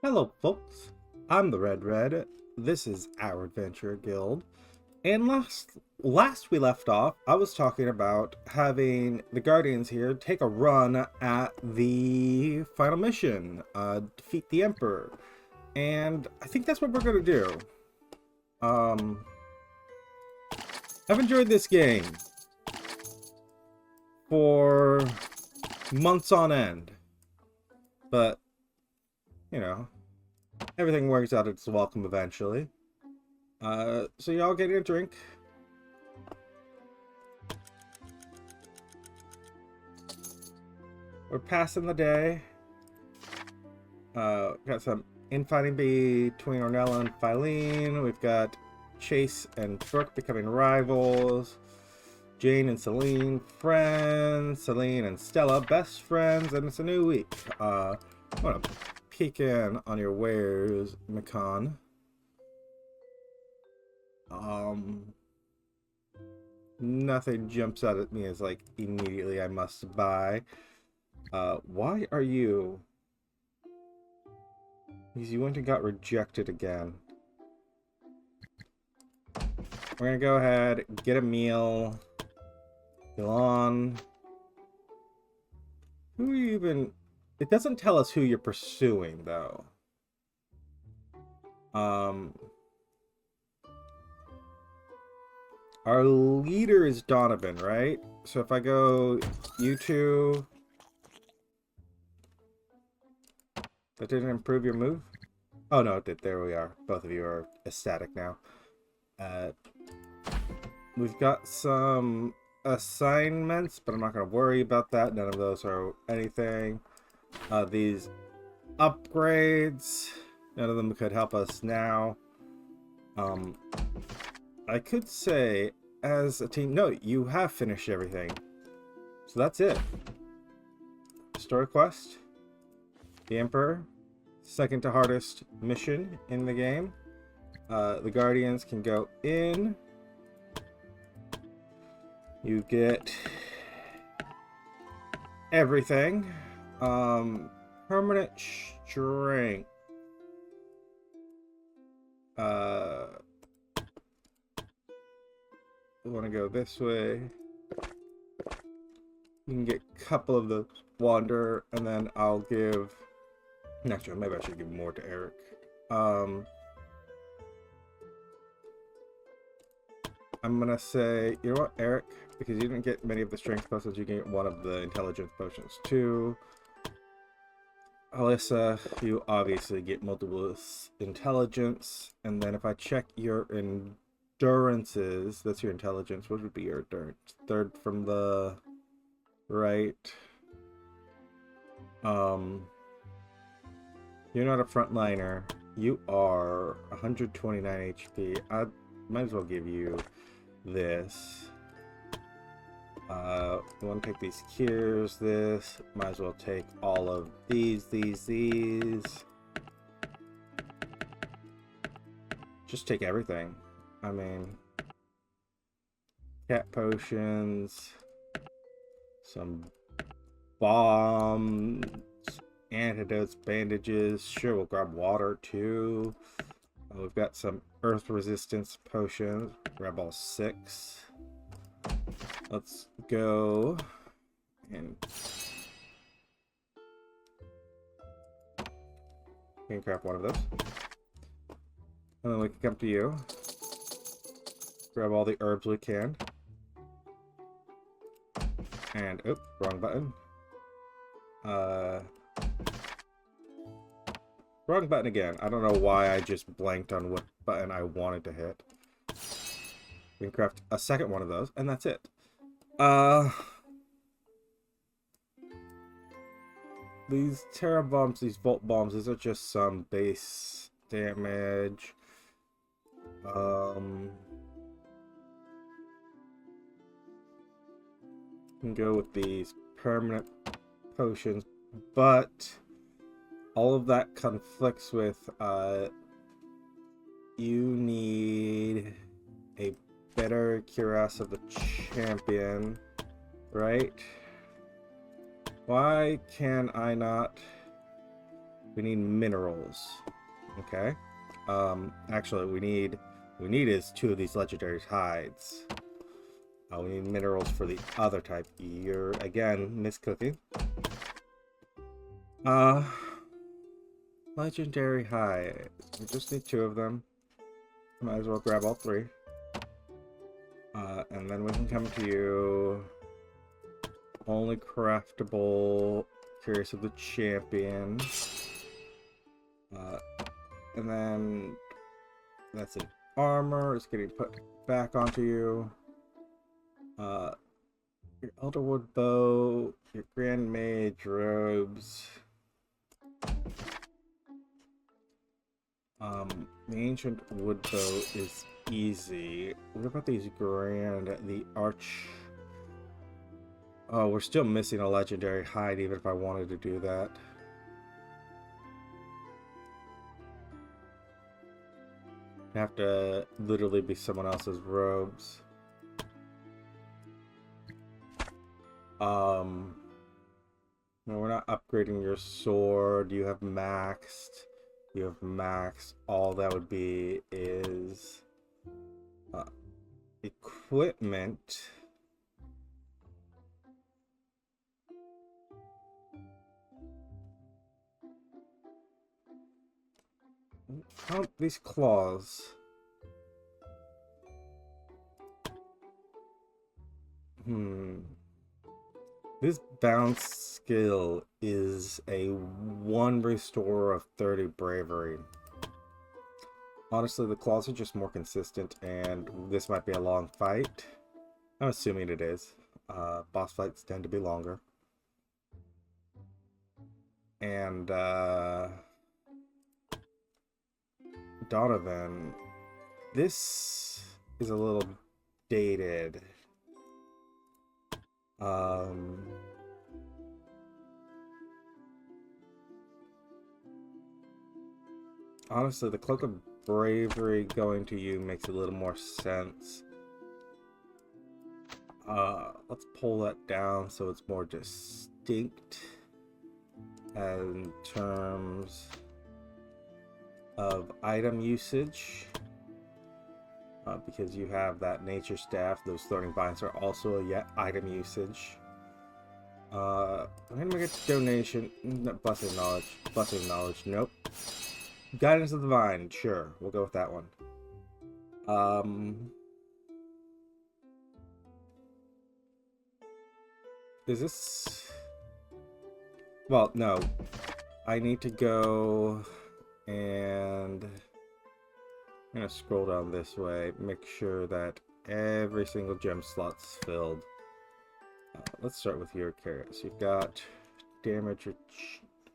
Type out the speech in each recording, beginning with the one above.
Hello, folks. I'm the Red Red. This is our Adventure Guild. And last we left off, I was talking about having the Guardians here take a run at the final mission, defeat the Emperor. And I think that's what we're gonna do. Um, I've enjoyed this game for months on end, but you know, everything works out its welcome eventually. So y'all getting a drink? We're passing the day. Got some infighting between Ornella and Philene. We've got Chase and Brooke becoming rivals. Jane and Celine, friends. Celine and Stella, best friends. And it's a new week. I want to peek in on your wares, Mikan. Nothing jumps out at me as like immediately I must buy. Why are you? Because you went and got rejected again. We're gonna go ahead, get a meal. Elon. Who are you even? It doesn't tell us who you're pursuing though. Our leader is Donovan, right? So if I go you two, that didn't improve your move? Oh no, it did. There we are. Both of you are ecstatic now. We've got some assignments, but I'm not going to worry about that. None of those are anything. These upgrades, none of them could help us now. I could say as a team, no, you have finished everything. So that's it. Story quest. The Emperor. Second to hardest mission in the game. The Guardians can go in. You get everything. Permanent strength. We want to go this way. You can get a couple of the wander, and then I'll give. Actually, maybe I should give more to Eric. I'm gonna say, you know what, Eric, because you didn't get many of the strength potions, you get one of the intelligence potions too. Alyssa, you obviously get multiple intelligence, and then if I check your endurances, that's your intelligence. What would be your endurance? Third from the right. You're not a frontliner. You are 129 HP. I might as well give you this. Want to take these cures, this. Might as well take all of these. Just take everything. I mean, cat potions, some bombs, antidotes, bandages. Sure, we'll grab water too. We've got some earth resistance potions. Grab all 6. Let's go and we can grab one of those. And then we can come to you. Grab all the herbs we can. And, oops, wrong button. Wrong button again. I don't know why I just blanked on what button I wanted to hit. We can craft a second one of those, and that's it. These Terra bombs, these Volt bombs, these are just some base damage. Can go with these permanent potions, but all of that conflicts with you need a better Cuirass of the Champion, right? Why can I not We need minerals. Okay. Actually, we need is 2 of these legendary hides. We need minerals for the other type. You're again miscooking. Legendary hide. We just need 2 of them. Might as well grab all 3. And then we can come to you. Only craftable. Curious of the Champion. And then that's an armor. It's getting put back onto you. Your Elderwood bow, your Grand Mage robes. The Ancient Wood bow is easy. What about these the Arch? Oh, we're still missing a legendary hide, even if I wanted to do that. Have to literally be someone else's robes. No, we're not upgrading your sword. You have maxed. You have maxed. All that would be is equipment. Count these claws. This bounce skill is a 1 restore of 30 bravery. Honestly, the claws are just more consistent, and this might be a long fight. I'm assuming it is. Boss fights tend to be longer. And, Donovan. This is a little dated. Honestly, the Cloak of Bravery going to you makes a little more sense. Let's pull that down so it's more distinct in terms of item usage. Because you have that nature staff, those floating vines are also a yet item usage. When do we get to donation? Blessing of knowledge. Blessing of knowledge. Nope. Guidance of the Vine. Sure, we'll go with that one. Is this? Well, no. I need to go and I'm gonna scroll down this way, make sure that every single gem slot's filled. Let's start with your carrots. You've got damage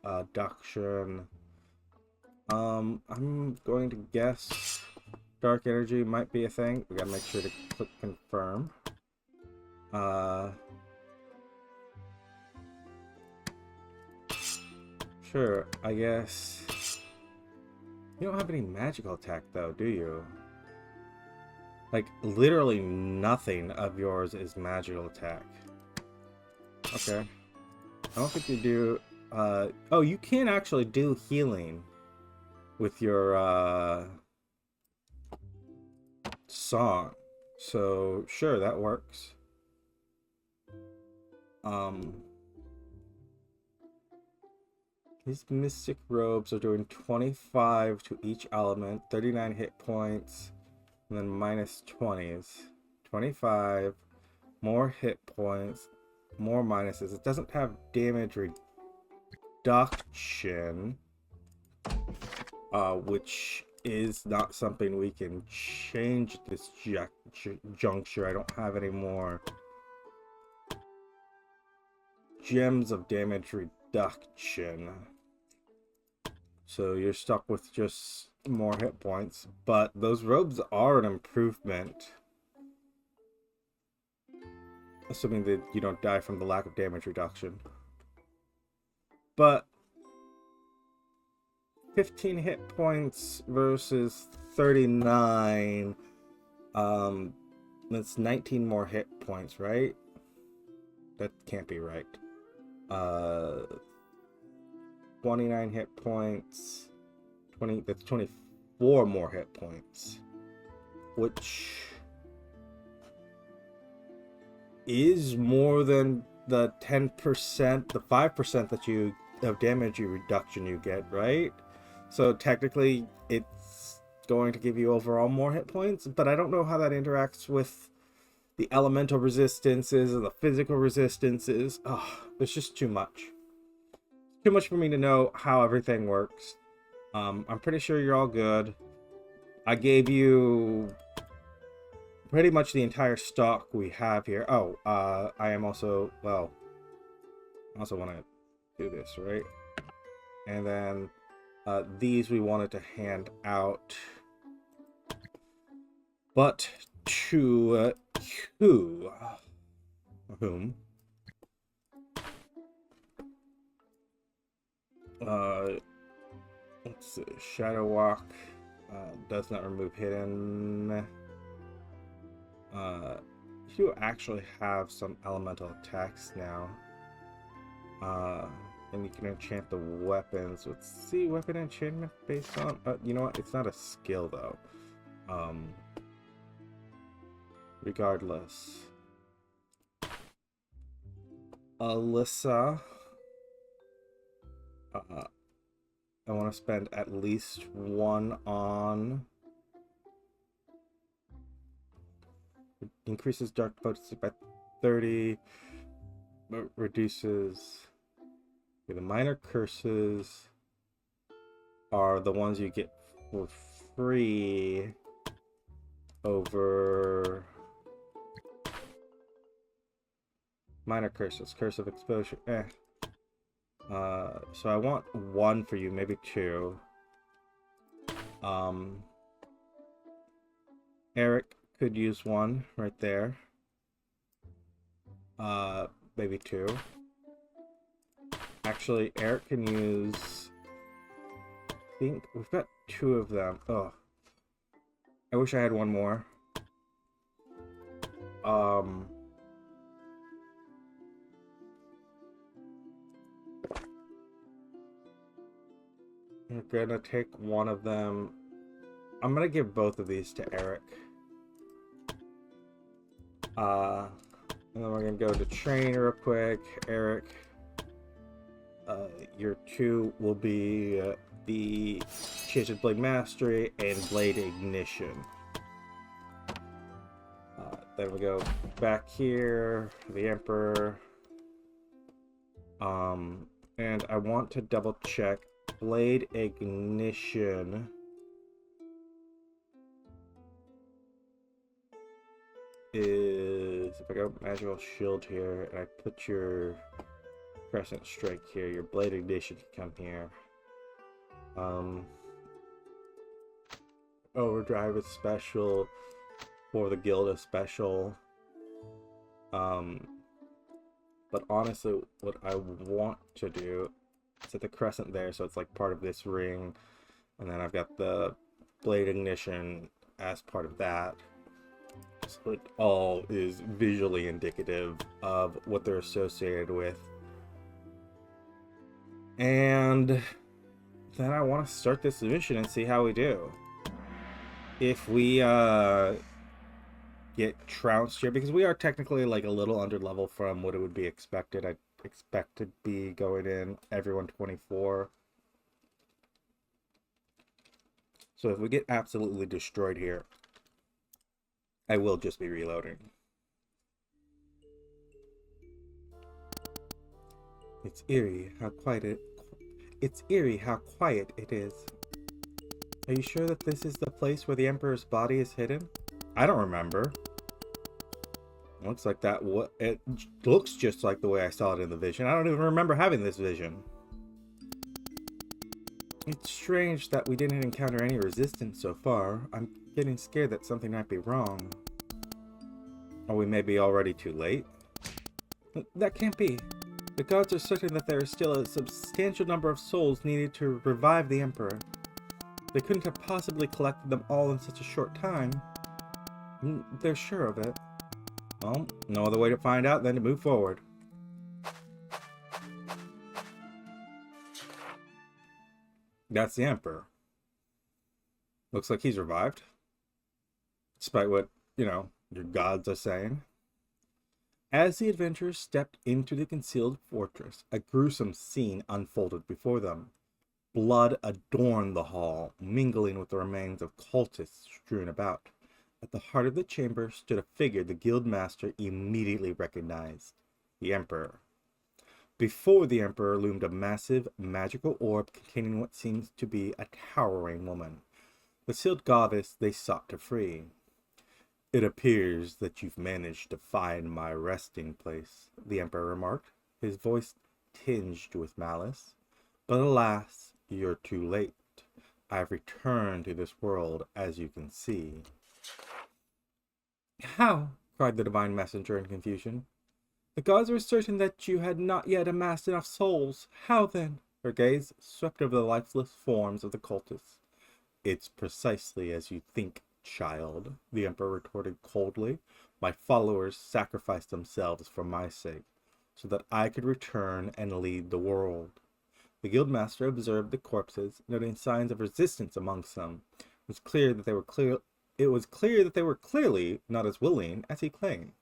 reduction. I'm going to guess dark energy might be a thing. We gotta make sure to click confirm. Sure, I guess. You don't have any magical attack though, do you? Like, literally nothing of yours is magical attack. Okay. I don't think you do, oh, you can actually do healing with your, song. So, sure, that works. These mystic robes are doing 25 to each element, 39 hit points, and then minus 20s. 25, more hit points, more minuses. It doesn't have damage reduction, which is not something we can change at this juncture. I don't have any more gems of damage reduction. So you're stuck with just more hit points. But those robes are an improvement. Assuming that you don't die from the lack of damage reduction. But 15 hit points versus 39. That's 19 more hit points, right? That can't be right. 29 hit points. 20, that's 24 more hit points. Which is more than the 10%, the 5% that you of damage reduction you get, right? So technically it's going to give you overall more hit points, but I don't know how that interacts with the elemental resistances and the physical resistances. Oh, it's just too much. Too much for me to know how everything works. I'm pretty sure you're all good. I gave you pretty much the entire stock we have here. Oh, I am also, well, I also want to do this, right? And then these we wanted to hand out. But to whom? Let's see. Shadow Walk does not remove hidden. You actually have some elemental attacks now. And you can enchant the weapons. Let's see, weapon enchantment based on. You know what? It's not a skill though. Regardless, Alyssa. I want to spend at least one on. Increases dark potency by 30. But reduces. Okay, the minor curses are the ones you get for free over minor curses. Curse of exposure. So I want one for you, maybe two. Eric could use one right there. Maybe two. Actually, Eric can use. I think we've got two of them. Oh, I wish I had one more. We're gonna take one of them. I'm gonna give both of these to Eric. And then we're gonna go to train real quick. Eric, your two will be the Chased Blade Mastery and Blade Ignition. Then we go back here, the Emperor. And I want to double check Blade Ignition. Is if I go Magical Shield here and I put your Crescent Strike here, your Blade Ignition can come here. Overdrive is special for the guild is special. But honestly, what I want to do is set the Crescent there so it's like part of this ring, and then I've got the Blade Ignition as part of that. So it all is visually indicative of what they're associated with. And then I want to start this mission and see how we do. If we get trounced here, because we are technically like a little under level from what it would be expected. I'd expect to be going in every 124. So if we get absolutely destroyed here, I will just be reloading. It's eerie how quiet it is. Are you sure that this is the place where the Emperor's body is hidden? I don't remember. Looks like that. It looks just like the way I saw it in the vision. I don't even remember having this vision. It's strange that we didn't encounter any resistance so far. I'm getting scared that something might be wrong. Or we may be already too late. That can't be. The gods are certain that there is still a substantial number of souls needed to revive the Emperor. They couldn't have possibly collected them all in such a short time. They're sure of it. Well, no other way to find out than to move forward. That's the Emperor. Looks like he's revived. Despite what, your gods are saying. As the adventurers stepped into the concealed fortress, a gruesome scene unfolded before them. Blood adorned the hall, mingling with the remains of cultists strewn about. At the heart of the chamber stood a figure the guildmaster immediately recognized, the Emperor. Before the Emperor loomed a massive, magical orb containing what seems to be a towering woman, the sealed goddess they sought to free. "It appears that you've managed to find my resting place," the Emperor remarked, his voice tinged with malice. "But alas, you're too late. I've returned to this world, as you can see." "How?" cried the divine messenger in confusion. "The gods were certain that you had not yet amassed enough souls. How then?" Her gaze swept over the lifeless forms of the cultists. "It's precisely as you think, child," the Emperor retorted coldly. "My followers sacrificed themselves for my sake, so that I could return and lead the world." The guildmaster observed the corpses, noting signs of resistance amongst them. It was clear that they were clearly not as willing as he claimed.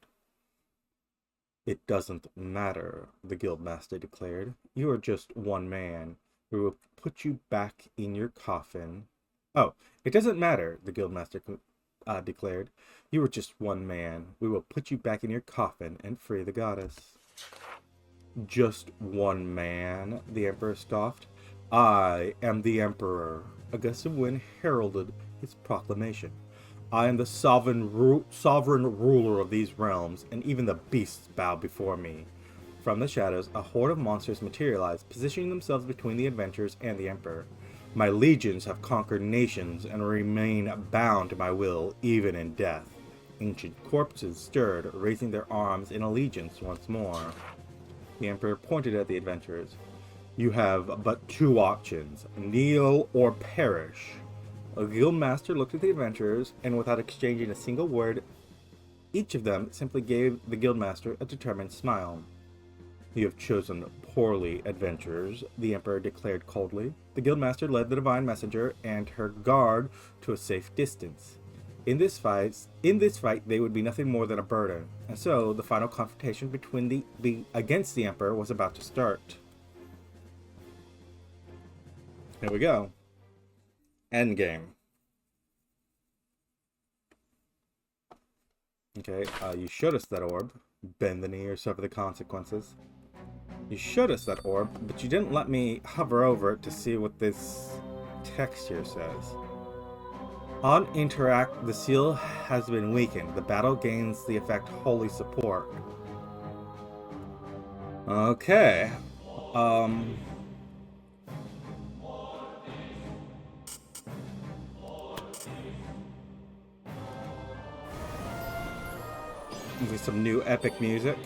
"It doesn't matter," the guildmaster declared. "You are just one man. We will put you back in your coffin. Oh, it doesn't matter," the guildmaster declared. "You are just one man. We will put you back in your coffin and free the goddess." "Just one man?" the Emperor scoffed. "I am the Emperor." A gust of wind heralded his proclamation. "I am the sovereign ruler of these realms, and even the beasts bow before me." From the shadows, a horde of monsters materialized, positioning themselves between the adventurers and the Emperor. "My legions have conquered nations and remain bound to my will, even in death." Ancient corpses stirred, raising their arms in allegiance once more. The Emperor pointed at the adventurers. "You have but two options, kneel or perish." The guildmaster looked at the adventurers, and without exchanging a single word, each of them simply gave the guildmaster a determined smile. "You have chosen poorly, adventurers," the Emperor declared coldly. The guildmaster led the divine messenger and her guard to a safe distance. In this fight, they would be nothing more than a burden, and so the final confrontation between against the Emperor was about to start. Here we go. Endgame. Okay, you showed us that orb. Bend the knee or suffer the consequences. You showed us that orb, but you didn't let me hover over it to see what this text here says. On interact, the seal has been weakened. The battle gains the effect holy support. Okay. With some new epic music.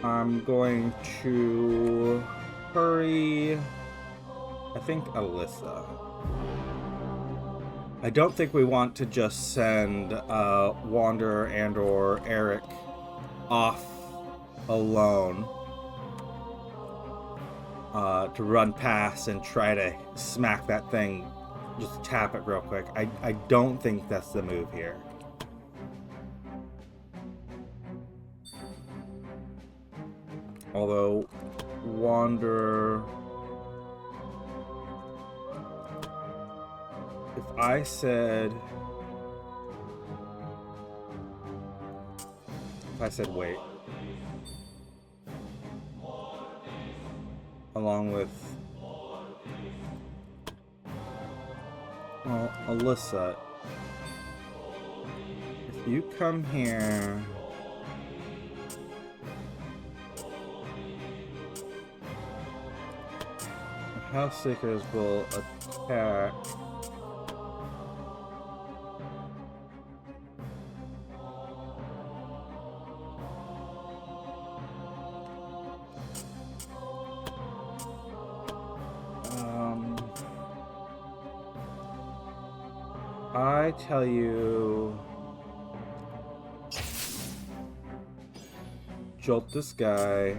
I'm going to hurry. I think Alyssa. I don't think we want to just send Wanderer and or Eric off alone to run past and try to smack that thing. Just tap it real quick. I don't think that's the move here. Although, Wanderer... If I said wait. Along with... Well, Alyssa. If you come here... House Seekers will attack. I tell you, jolt this guy.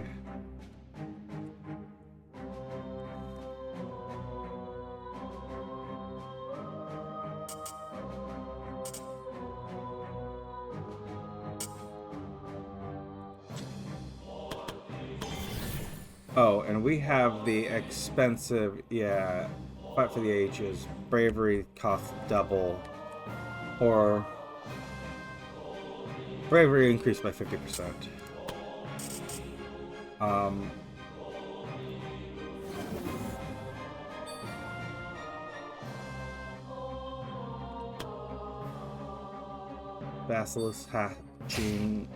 Oh, and we have the expensive, yeah, Fight for the Ages. Bravery costs double. Or bravery increased by 50%. Basilisk hatching.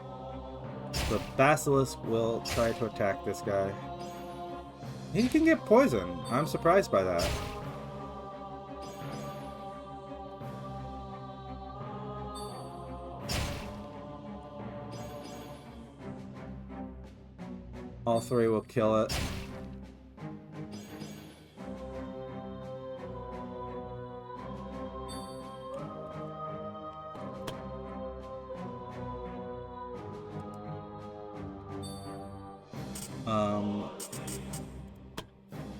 The Basilisk will try to attack this guy. He can get poison. I'm surprised by that. All three will kill it.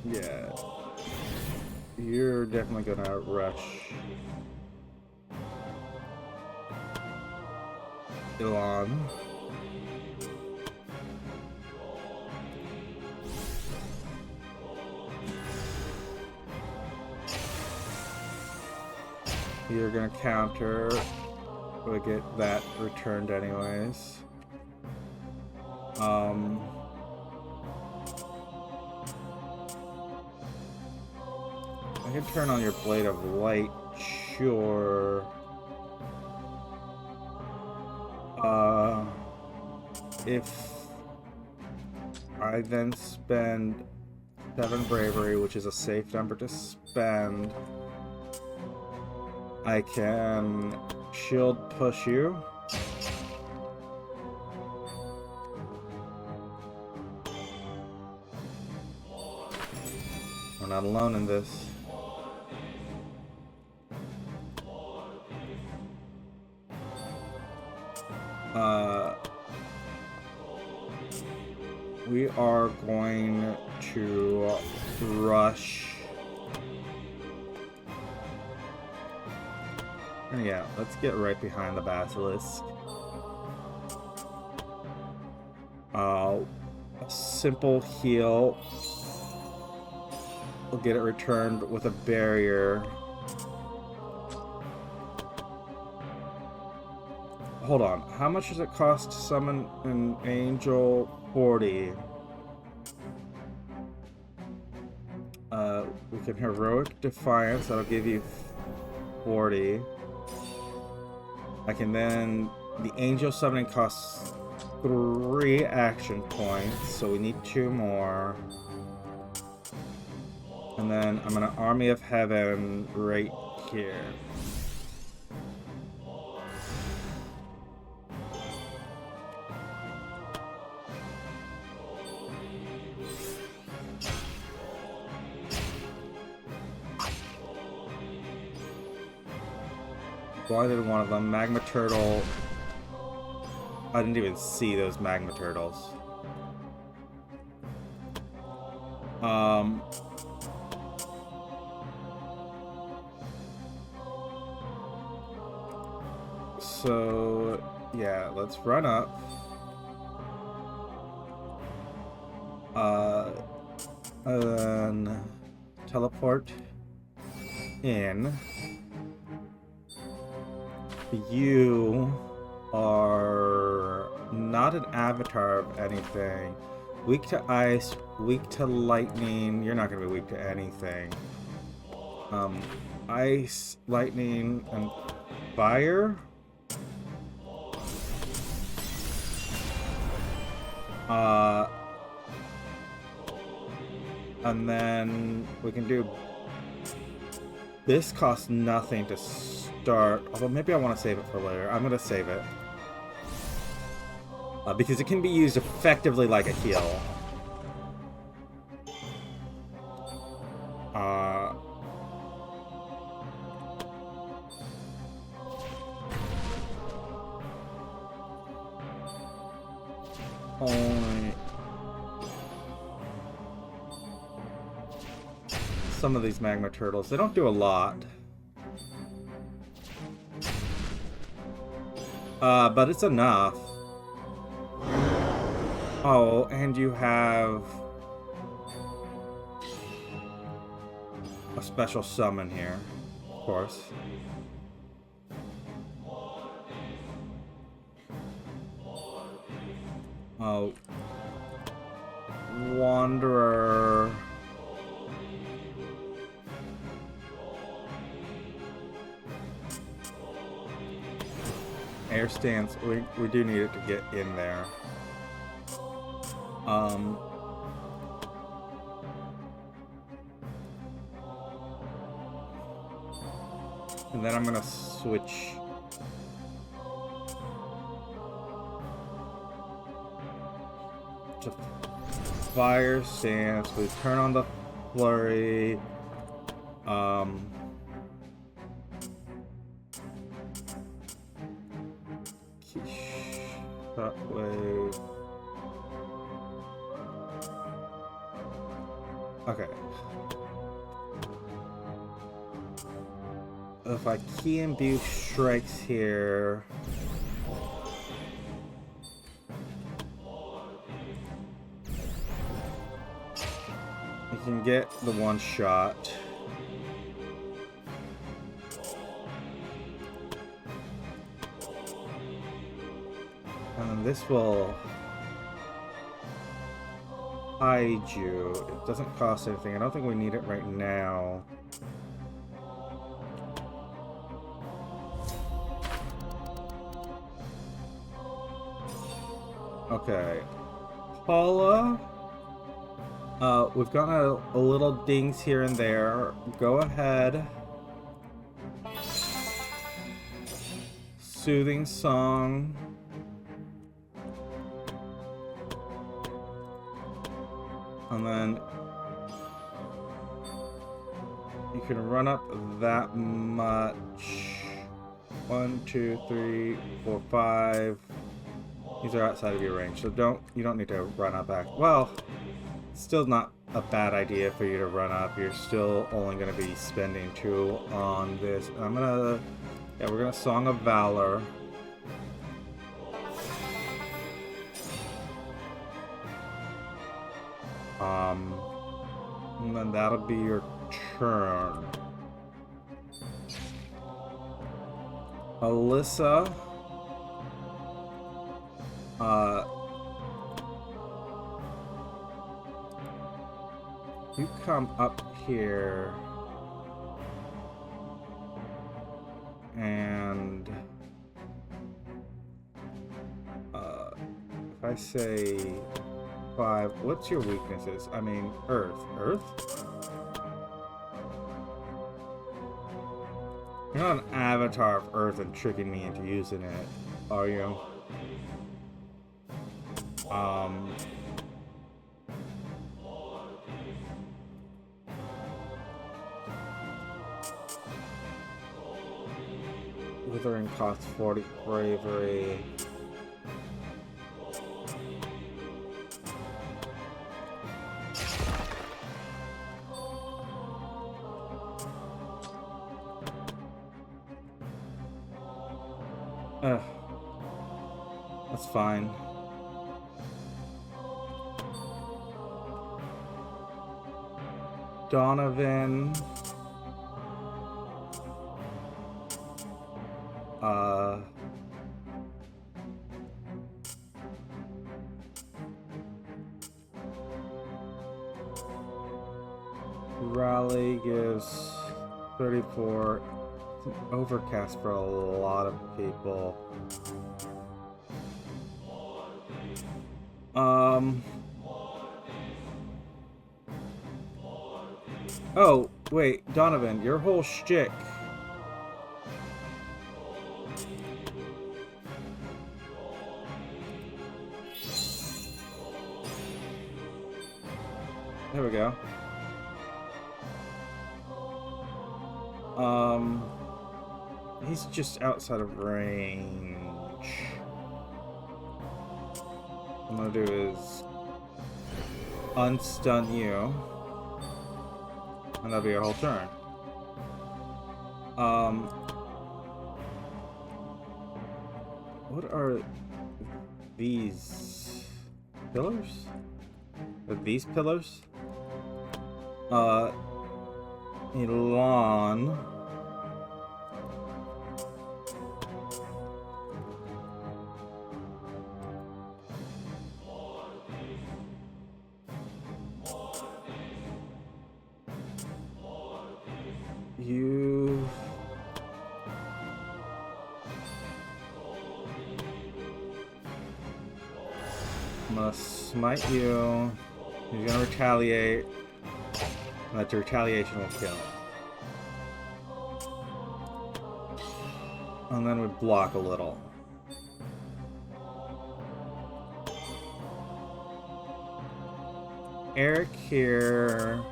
Yeah. You're definitely gonna rush Elon. You're gonna counter. We'll get that returned anyways. I can turn on your Blade of Light, sure. If I then spend 7 bravery, which is a safe number to spend, I can shield push you. We're not alone in this. We are going to rush. Yeah, let's get right behind the Basilisk. A simple heal. We'll get it returned with a barrier. Hold on, how much does it cost to summon an angel? 40. We can Heroic Defiance, that'll give you 40. I can then, the angel summoning costs 3 action points, so we need 2 more. And then I'm gonna Army of Heaven right here. Blinded one of them. Magma Turtle. I didn't even see those Magma Turtles. So, yeah, let's run up. And then teleport in. You are not an avatar of anything. Weak to ice, weak to lightning. You're not going to be weak to anything. Ice, lightning, and fire. And then we can do... This costs nothing to start, although maybe I want to save it for later. I'm going to save it. Because it can be used effectively like a heal. only some of these magma turtles. They don't do a lot. But it's enough. Oh, and you have a special summon here, of course. Oh, Wanderer. Air stance, we do need it to get in there. And then I'm gonna switch to fire stance. We turn on the flurry. Shockwave. Okay. If I key imbue strikes here, you can get the one shot. And then this will hide you. It doesn't cost anything. I don't think we need it right now. Okay. Paula. We've got a little dings here and there. Go ahead. Soothing song. And then you can run up that much. 1, 2, 3, 4, 5. These are outside of your range, so you don't need to run up back. Well, still not a bad idea for you to run up. You're still only going to be spending 2 on this. We're gonna Song of Valor. And then that'll be your turn. Alyssa. You come up here. And if I say 5, what's your weaknesses? I mean, Earth. You're not an avatar of Earth and tricking me into using it, are you? Withering costs 40 bravery. That's fine. Donovan. Rally gives 34. It's an overcast for a lot of people. Oh, wait, Donovan, your whole shtick. There we go. He's just outside of range. I'm gonna do is unstun you, and that'll be your whole turn. What are these pillars? Are these pillars? Elan. You must smite you. He's gonna retaliate. That retaliation will kill. And then we block a little. Eric here.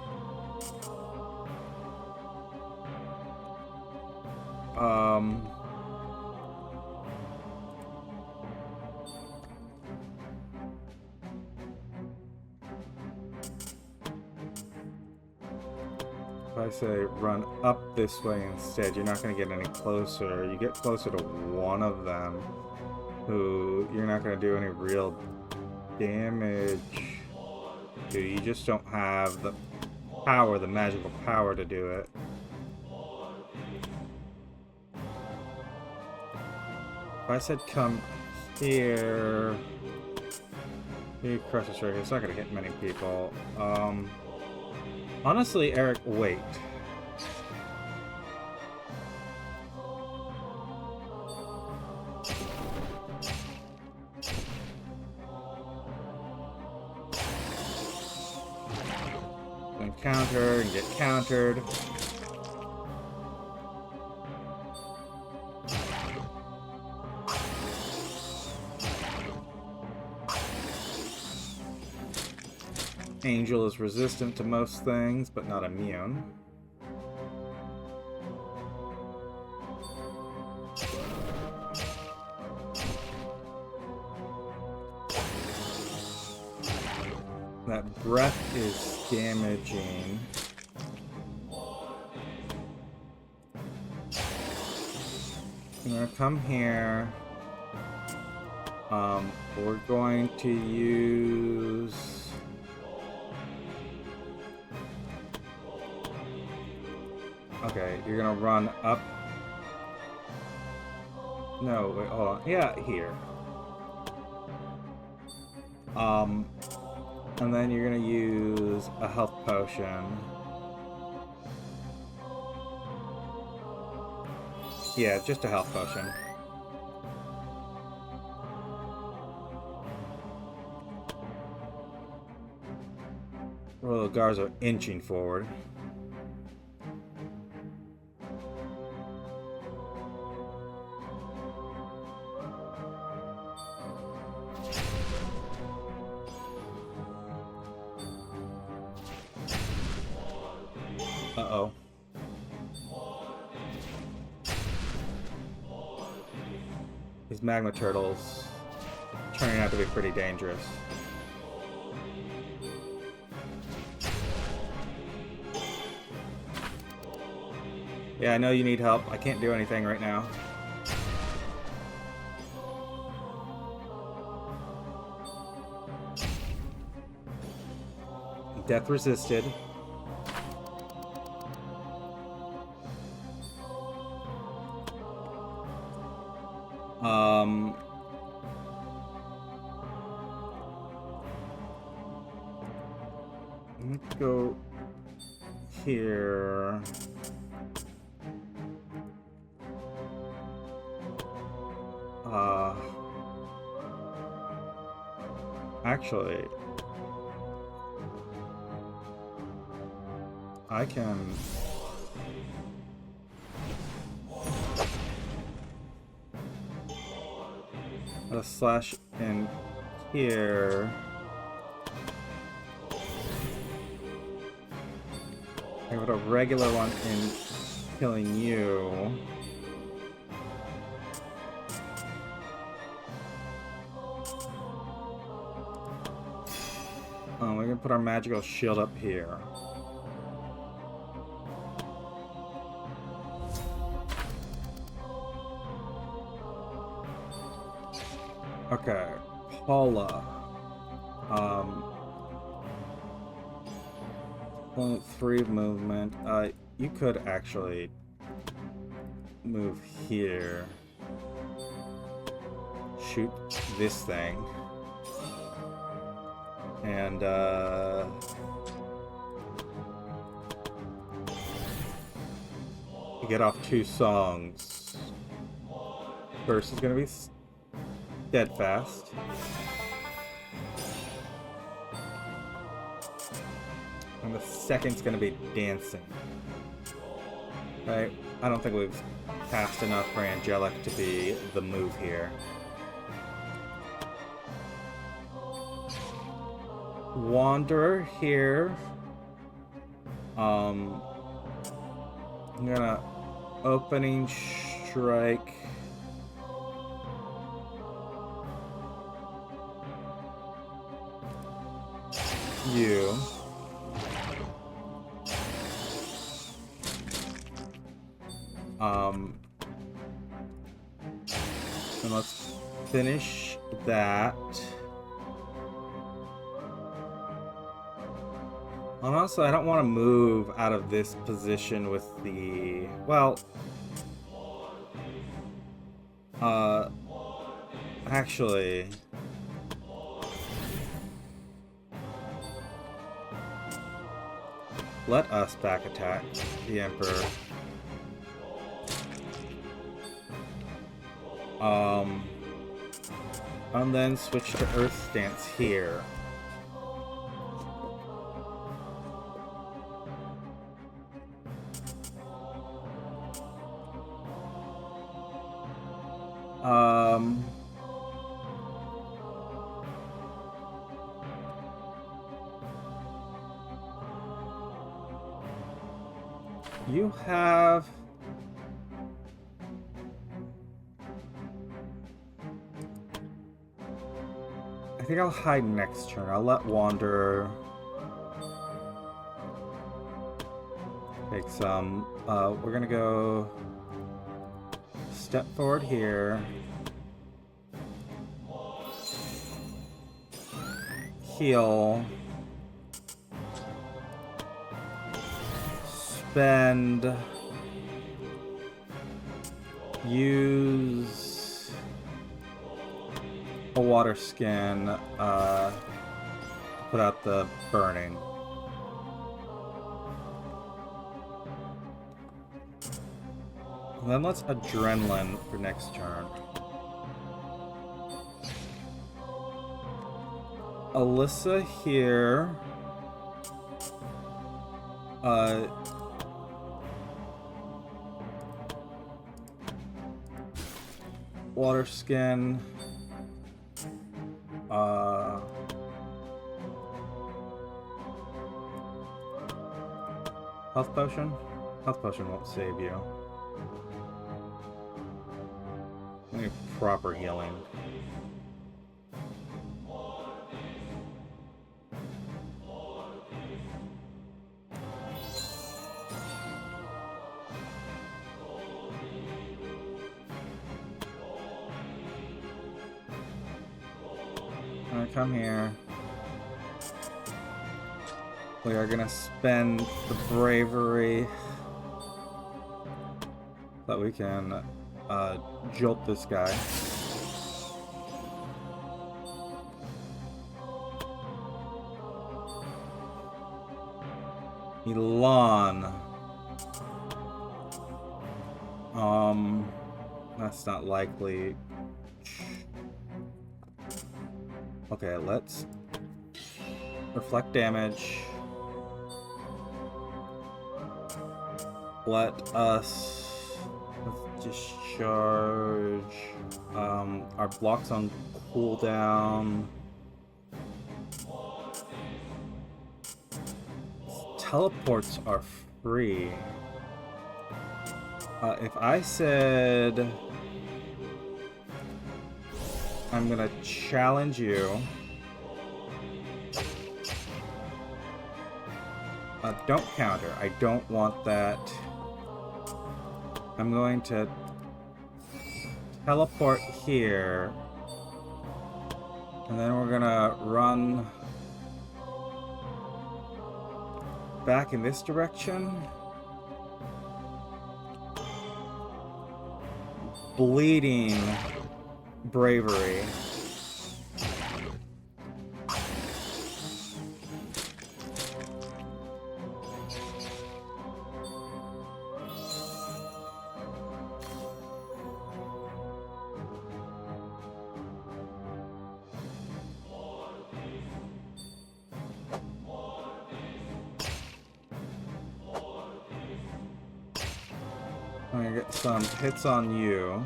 If I say run up this way instead, you're not going to get any closer. You get closer to one of them, who you're not going to do any real damage to. You just don't have the power, the magical power to do it. If I said come here, you crush this right here. It's not going to hit many people. Honestly, Eric, wait. And counter and get countered. Angel is resistant to most things, but not immune. That breath is damaging. I'm gonna come here. We're going to use... Okay, you're gonna run up. No, wait, hold on. Yeah, here. And then you're gonna use a health potion. Yeah, just a health potion. Well, the guards are inching forward. Uh-oh. These magma turtles turning out to be pretty dangerous. Yeah, I know you need help. I can't do anything right now. Death resisted. Let's go here. Actually, I can... a slash in here. I put a regular one in killing you. We're gonna put our magical shield up here. Okay, Paula. 0.3 movement. You could actually move here. Shoot this thing. And, you get off 2 songs. First is gonna be Steadfast. And the second's gonna be Dancing. Right? I don't think we've passed enough for Angelic to be the move here. Wanderer here. I'm gonna opening strike. You. And let's finish that. And also, I don't want to move out of this position with the... Well... Actually... Let us back attack the Emperor. And then switch to Earth Stance here. You have... I think I'll hide next turn. I'll let Wanderer take some. We're gonna go step forward here. Heal. Spend. Use a water skin. Put out the burning. And then let's adrenaline for next turn. Alyssa here. Water skin. Health potion? Health potion won't save you. I need proper healing. Alright, come here. We are gonna spend the bravery that we can jolt this guy. Elan. That's not likely. Okay, let's reflect damage. Let us discharge. Our blocks on cooldown. Teleports are free. If I said I'm gonna challenge you Don't counter. I don't want that. I'm going to teleport here. And then we're gonna run back in this direction. Bleeding bravery. I'm gonna get some hits on you.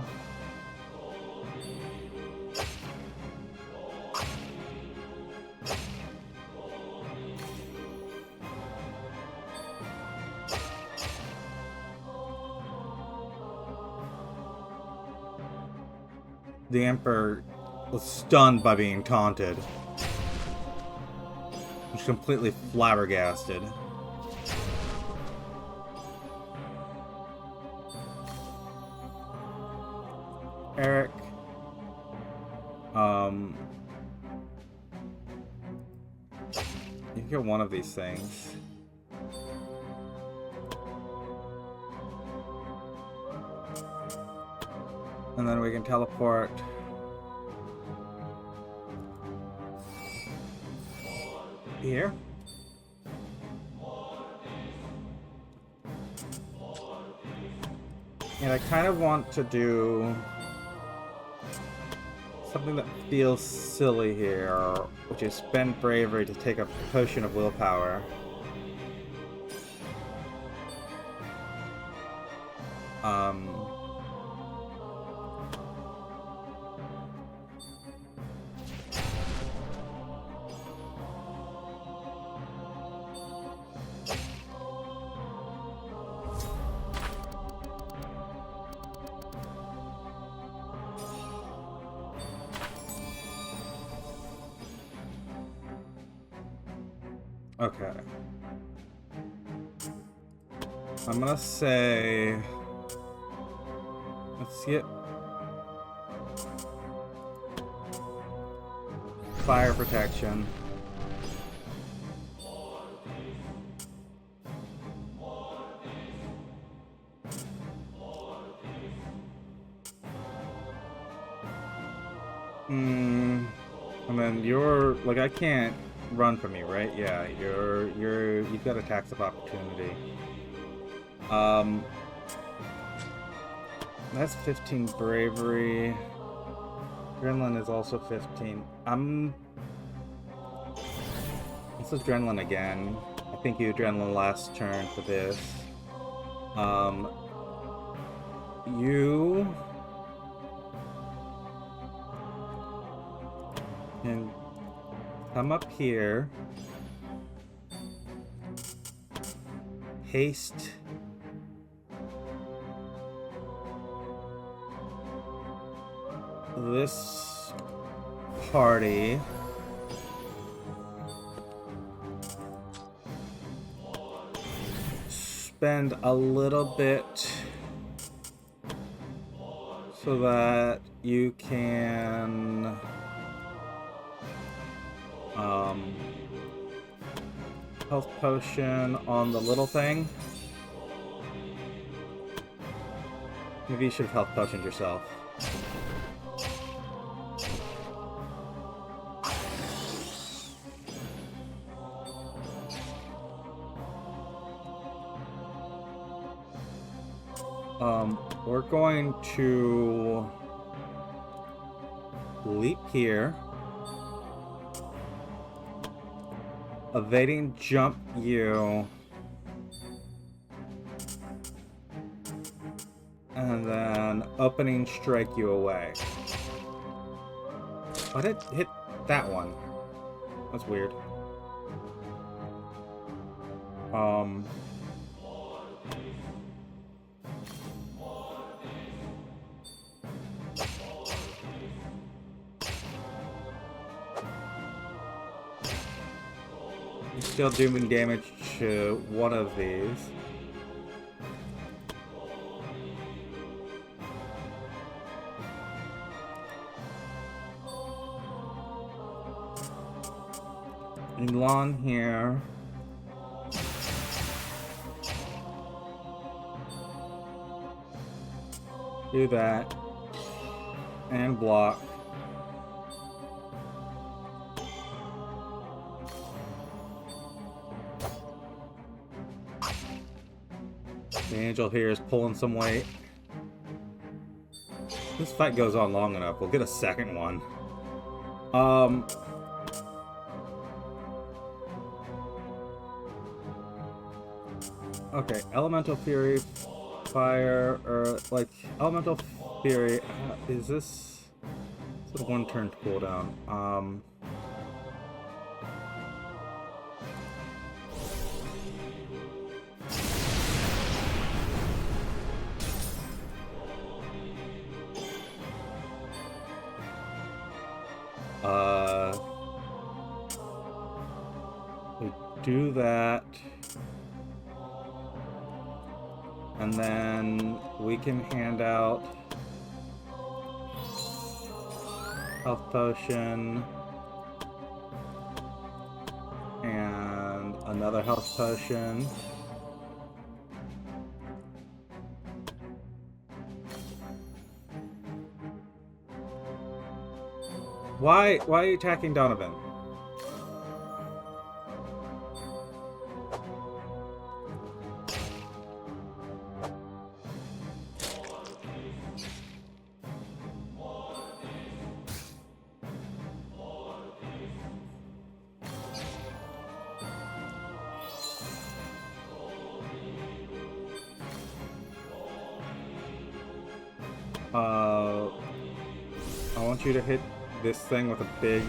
The Emperor was stunned by being taunted. He's completely flabbergasted. Eric. You can get one of these things. And then we can teleport here. And I kind of want to do something that feels silly here, which is spend bravery to take a potion of willpower. Okay. I'm gonna say... Let's get... Fire protection. And then you're... Like, I can't run from you, right? Yeah, you've got attacks of opportunity. That's 15 bravery. Adrenaline is also 15. This is adrenaline again. I think you adrenaline last turn for this. You can come up here. Haste. This party. Spend a little bit so that you can health potion on the little thing. Maybe you should have health potioned yourself. We're going to leap here. Evading jump you. And then opening strike you away. Why did it hit that one? That's weird. still doing damage to one of these. Elon here. Do that. And block. The angel here is pulling some weight. This fight goes on long enough. We'll get a second one. Okay, Elemental Fury, Fire, or like Elemental Fury. Is this a one-turn cooldown? We do that. And then we can hand out health potion and another health potion. Why are you attacking Donovan? I want you to hit this thing with a big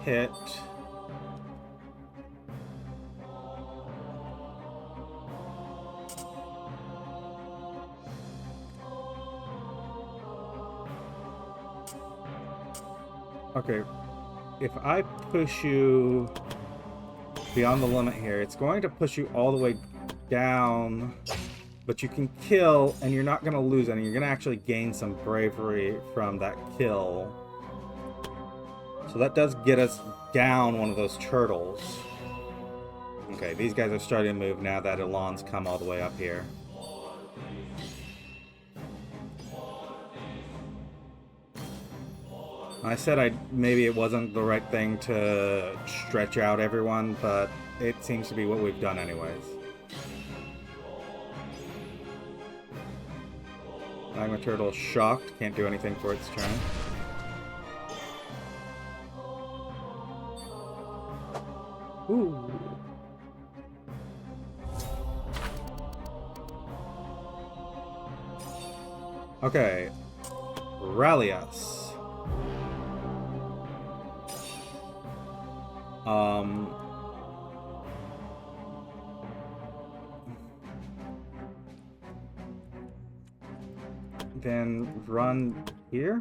hit. Okay, if I push you beyond the limit here, it's going to push you all the way down, but you can kill and you're not going to lose any. You're going to actually gain some bravery from that kill. So that does get us down one of those turtles. Okay, these guys are starting to move now that Elon's come all the way up here. I said maybe it wasn't the right thing to stretch out everyone, but it seems to be what we've done anyways. Magma Turtle shocked, can't do anything for its turn. Ooh. Okay. Rally us. Then run here.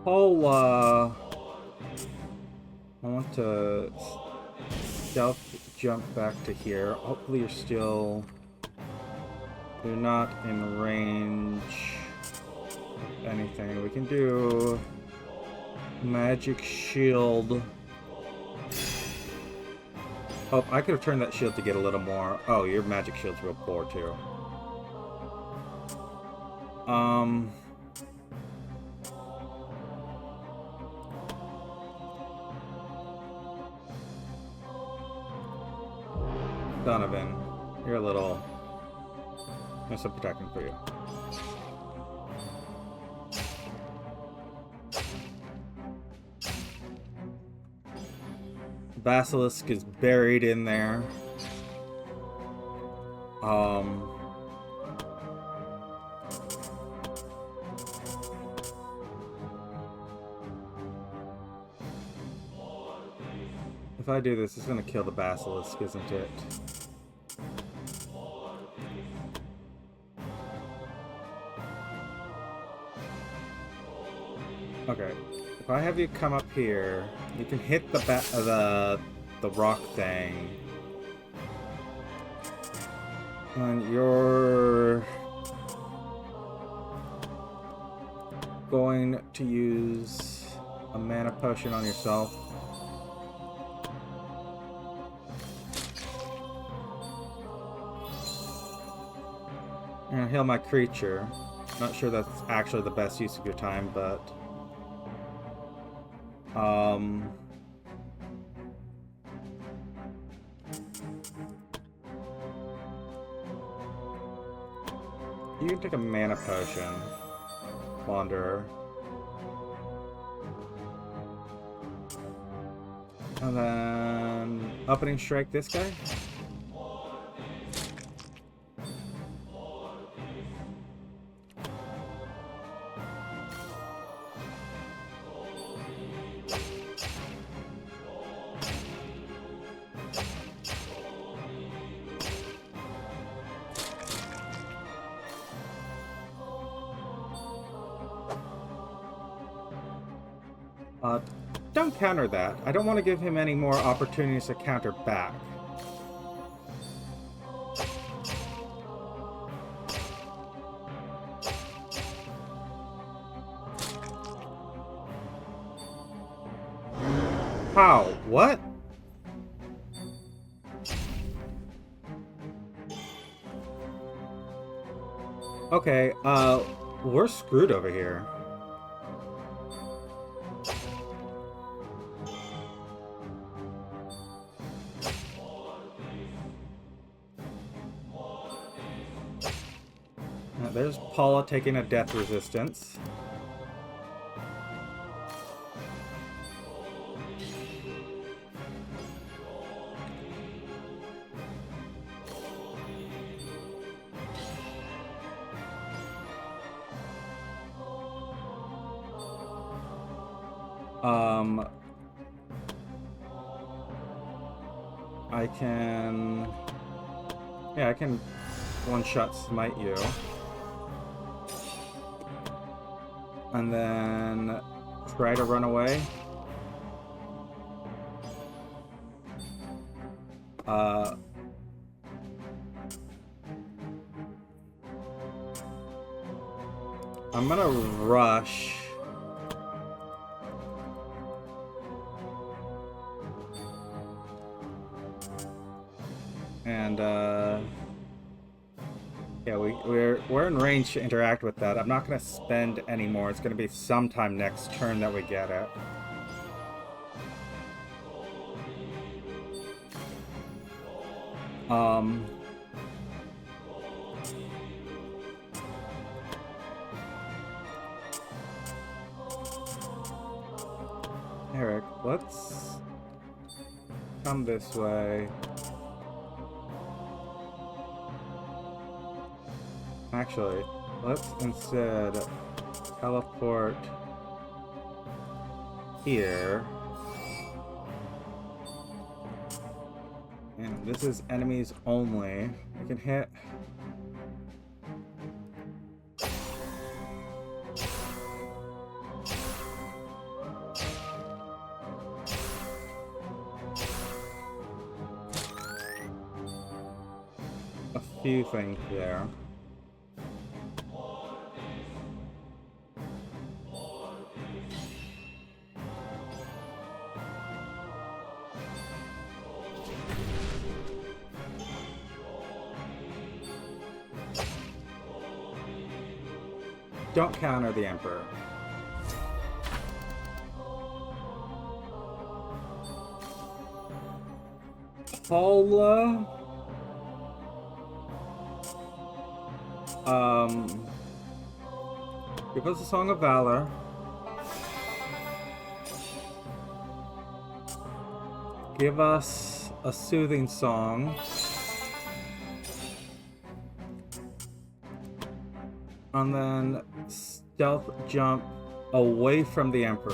I want to stealth jump back to here. Hopefully you're not in range of anything. We can do magic shield. Oh, I could have turned that shield to get a little more. Oh, your magic shield's real poor too. Donovan, you're a little... There's some protecting for you. Basilisk is buried in there. If I do this, it's gonna kill the basilisk, isn't it? Okay. If I have you come up here, you can hit the rock thing. And you're going to use a mana potion on yourself. And heal my creature. Not sure that's actually the best use of your time, but you can take a mana potion, Wanderer. And then opening strike this guy. Don't counter that. I don't want to give him any more opportunities to counter back. How? What? Okay, we're screwed over here. There's Paula taking a death resistance. I can... Yeah, I can one-shot smite you. And then try to run away. I'm gonna rush. And yeah, we're in range to interact with that. I'm not gonna spend any more. It's gonna be sometime next turn that we get it. Eric, let's come this way. Actually, let's instead teleport here. And this is enemies only. I can hit. A few things there. Don't counter the Emperor. Paula. Give us a Song of Valor. Give us a soothing song. And then stealth jump away from the Emperor.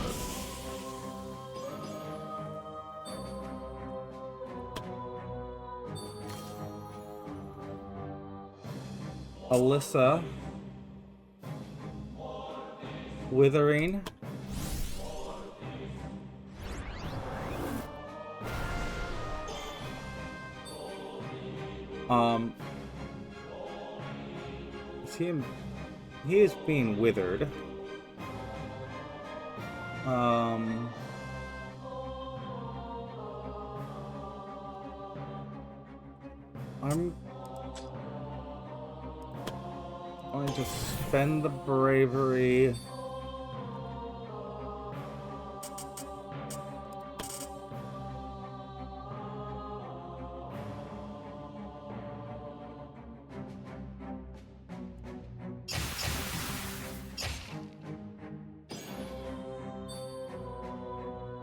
Alyssa. Withering. Um, he is being withered. I'm going to spend the bravery.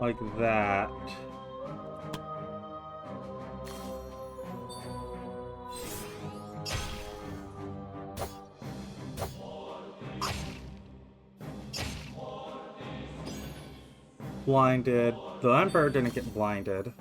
Like that. Blinded. The Emperor didn't get blinded.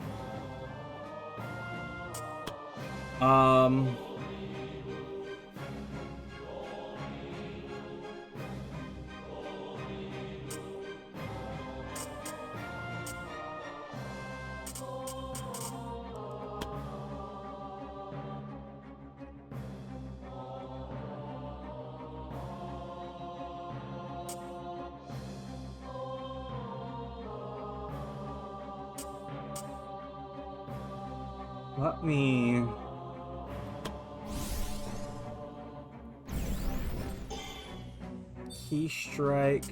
Let me... Key strike.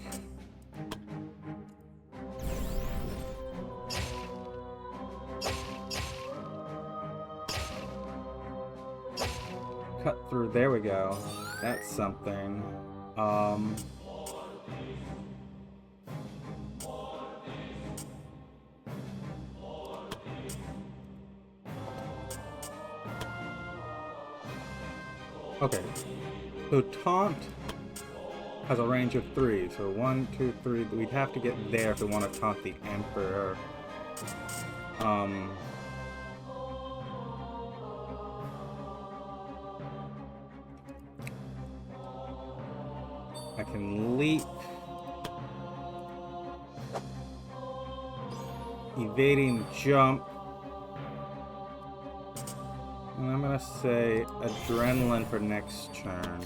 Cut through, there we go. That's something. Okay, so taunt has a range of 3, so 1, 2, 3. We'd have to get there if we want to taunt the Emperor. I can leap. Evading jump. And I'm gonna say adrenaline for next turn.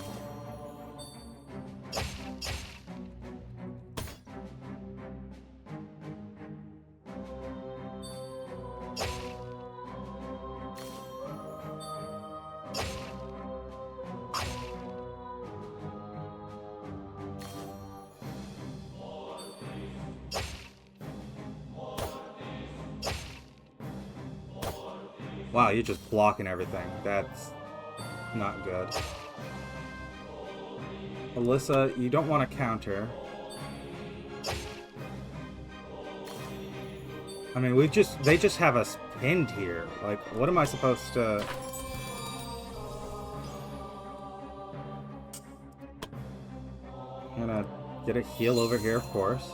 Wow, you're just blocking everything. That's not good. Alyssa, you don't want to counter. I mean, they just have us pinned here. Like, what am I supposed to... I'm gonna get a heal over here, of course.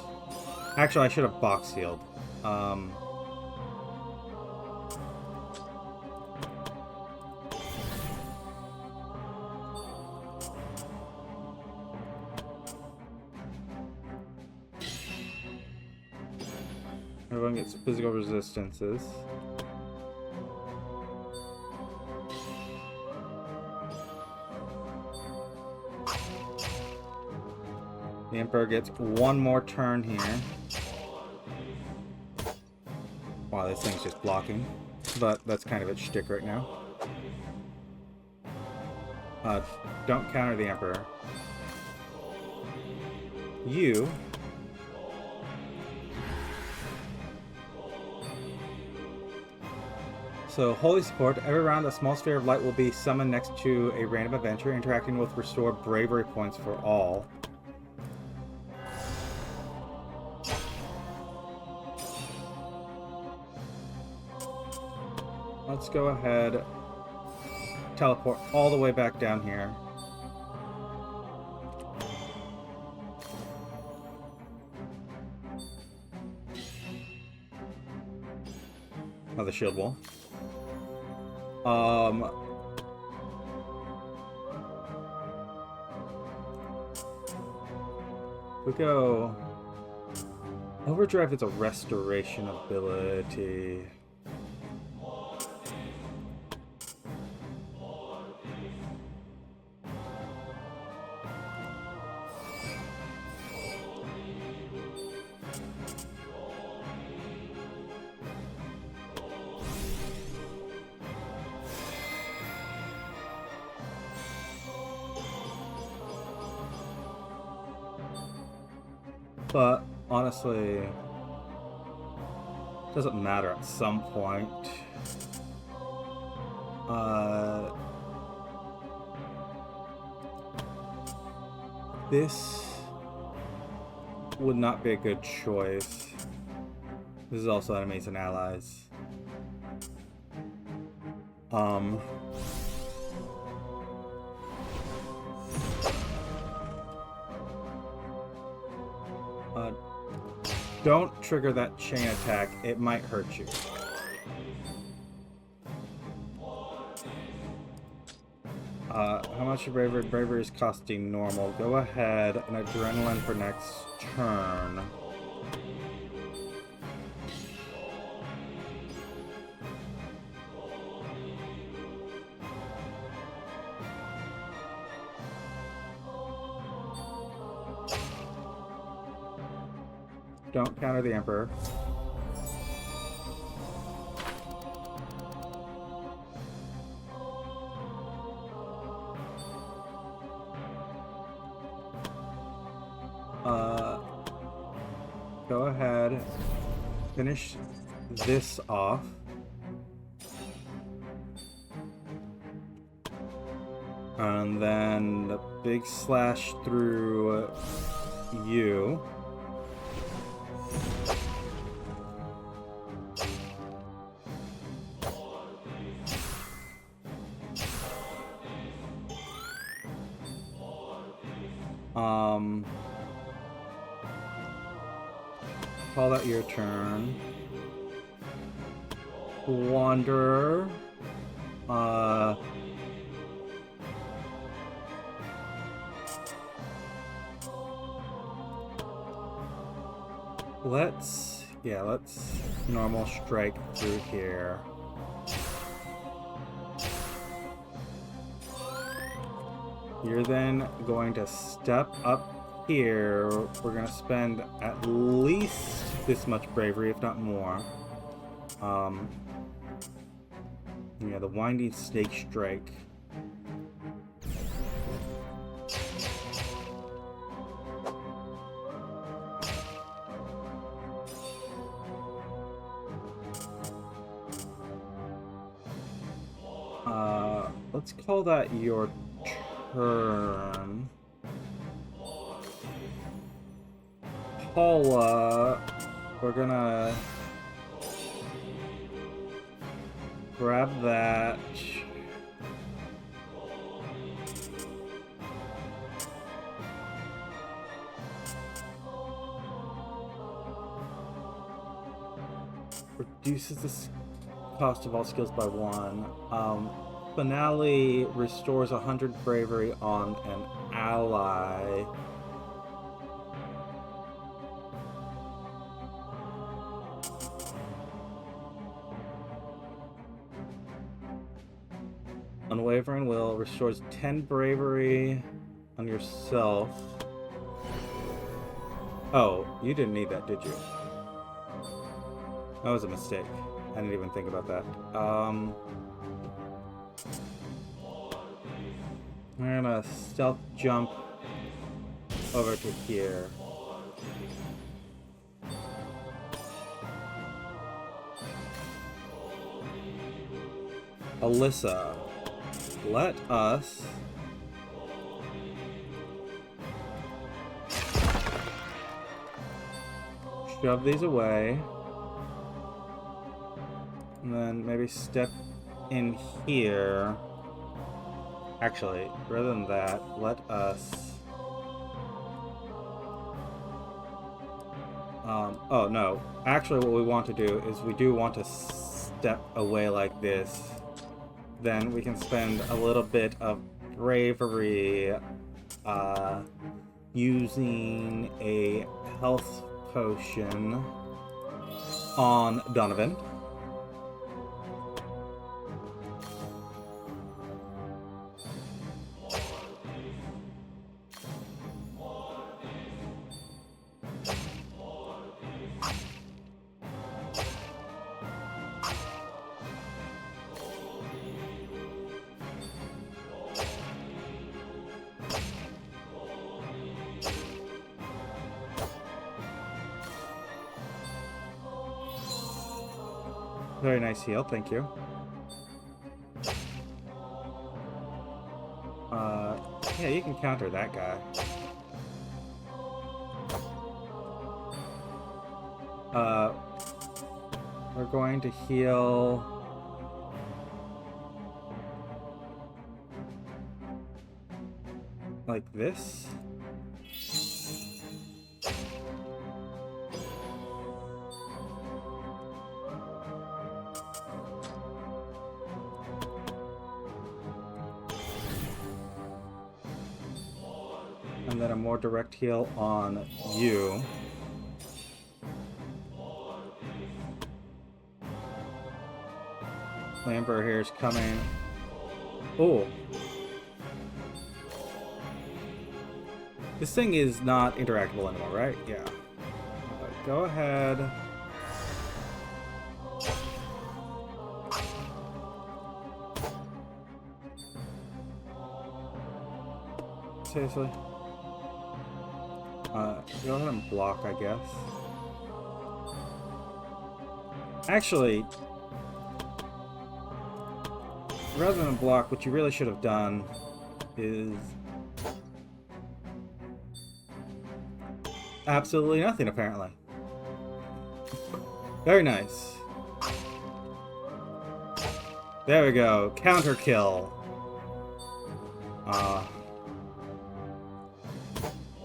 Actually, I should have box healed. Everyone gets physical resistances. The Emperor gets one more turn here. Wow, this thing's just blocking. But that's kind of its shtick right now. Don't counter the Emperor. You... So, Holy Support. Every round, a small sphere of light will be summoned next to a random adventure, interacting with restore bravery points for all. Let's go ahead, teleport all the way back down here. Oh, the shield wall. We go... Overdrive is a restoration ability. But honestly, doesn't matter at some point. This would not be a good choice. This is also enemies and allies. Don't trigger that chain attack. It might hurt you. How much your bravery? Bravery is costing normal. Go ahead, an adrenaline for next turn. Don't counter the Emperor. Go ahead, finish this off. And then the big slash through you. Call that your turn. Wanderer. Let's normal strike through here. You're then going to step up here. We're going to spend at least this much bravery, if not more. Yeah, the Winding Snake Strike. Let's call that your turn. Paula, we're gonna grab that. Reduces the cost of all skills by 1. Finale restores 100 bravery on an ally. Unwavering Will restores 10 bravery on yourself. Oh, you didn't need that, did you? That was a mistake. I didn't even think about that. I'm gonna stealth jump over to here. Alyssa, let us shove these away. And then maybe step in here. Actually, rather than that, let us... oh no. Actually, what we want to do is we do want to step away like this. Then we can spend a little bit of bravery using a health potion on Donovan. Very nice heal, thank you. Yeah, you can counter that guy. We're going to heal... like this. And then a more direct heal on you. The Emperor here is coming. Oh. This thing is not interactable anymore, right? Yeah. Go ahead. Seriously? Go ahead and block, I guess. Actually, rather than block, what you really should have done is absolutely nothing, apparently. Very nice. There we go. Counter kill.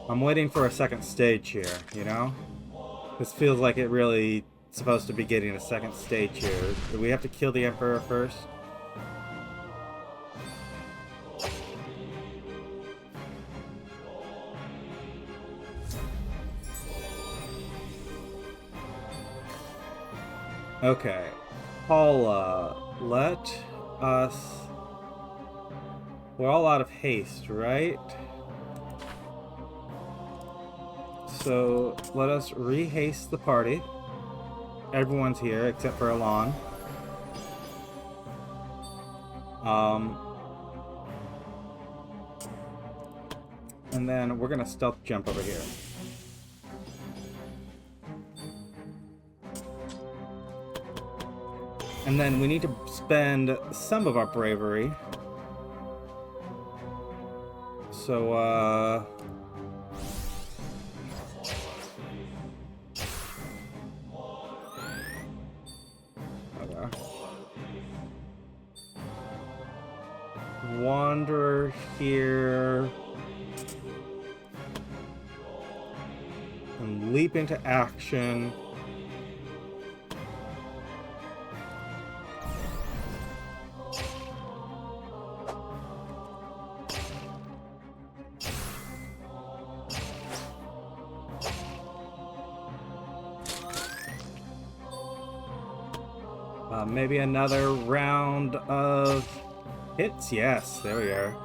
I'm waiting for a second stage here, you know? This feels like it really supposed to be getting a second stage here. Do we have to kill the Emperor first? Okay. Paula, let us... We're all out of haste, right? So let us rehaste the party. Everyone's here except for Alon. And then we're gonna stealth jump over here. And then we need to spend some of our bravery. So, Wanderer here. And leap into action. Maybe another round of hits? Yes, there we are.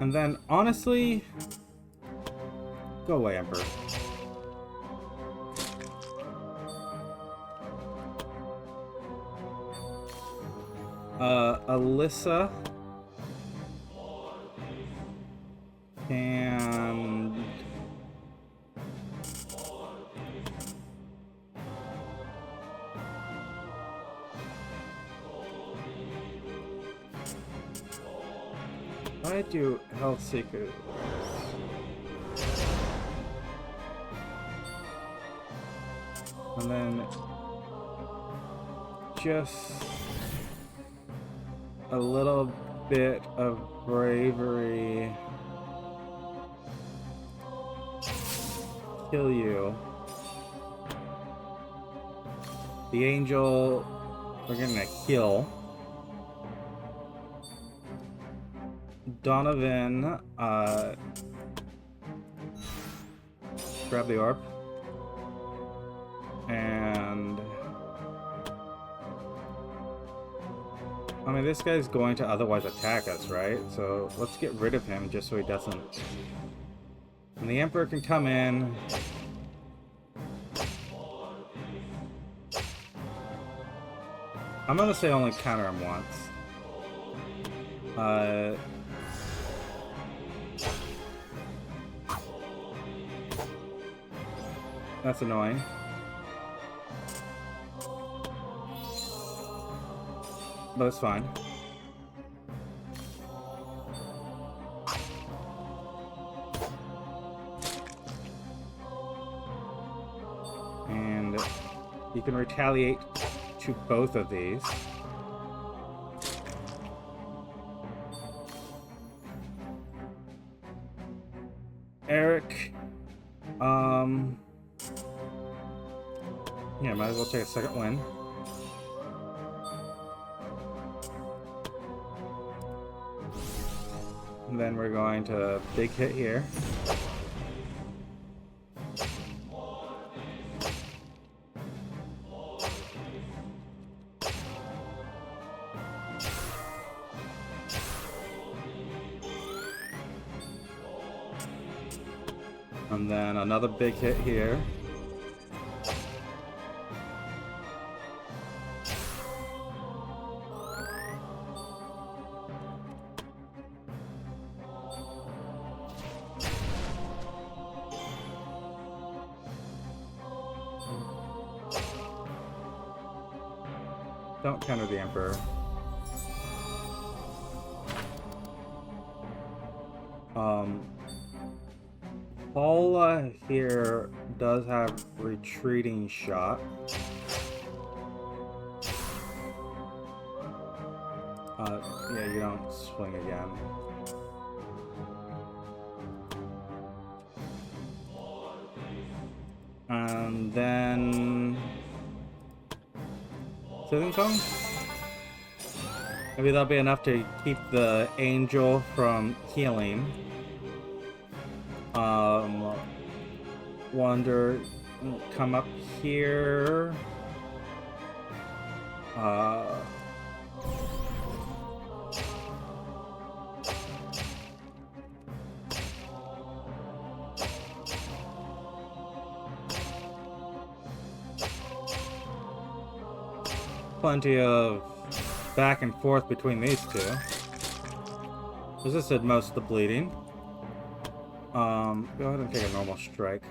And then, honestly... Go away, Emperor. Alyssa... And... I do Health Seeker. And then just a little bit of bravery. Kill you. The angel, we're gonna kill. Donovan, grab the orb. And... I mean, this guy's going to otherwise attack us, right? So let's get rid of him just so he doesn't. And the Emperor can come in. I'm gonna say only counter him once. That's annoying. But it's fine. And you can retaliate to both of these. Eric, yeah, might as well take a second win. And then we're going to big hit here. And then another big hit here. Don't counter the Emperor. Paula here does have retreating shot. Yeah, you don't swing again. And then Soothing Song? Maybe that'll be enough to keep the angel from healing. Wander, come up here. Plenty of back and forth between these two. Resisted most of the bleeding. Go ahead and take a normal strike.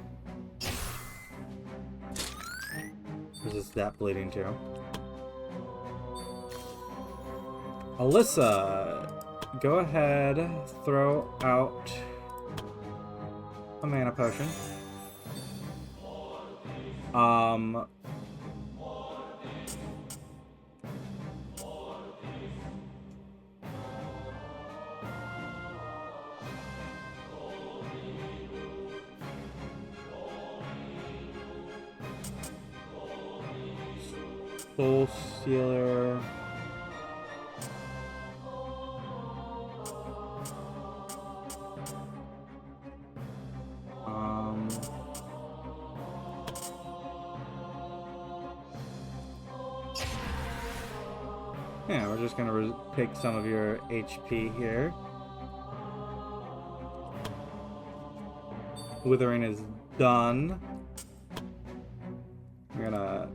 Resist that bleeding too. Alyssa, go ahead, throw out a mana potion. Soul Stealer. Yeah, we're just gonna take some of your HP here. Withering is done. We're gonna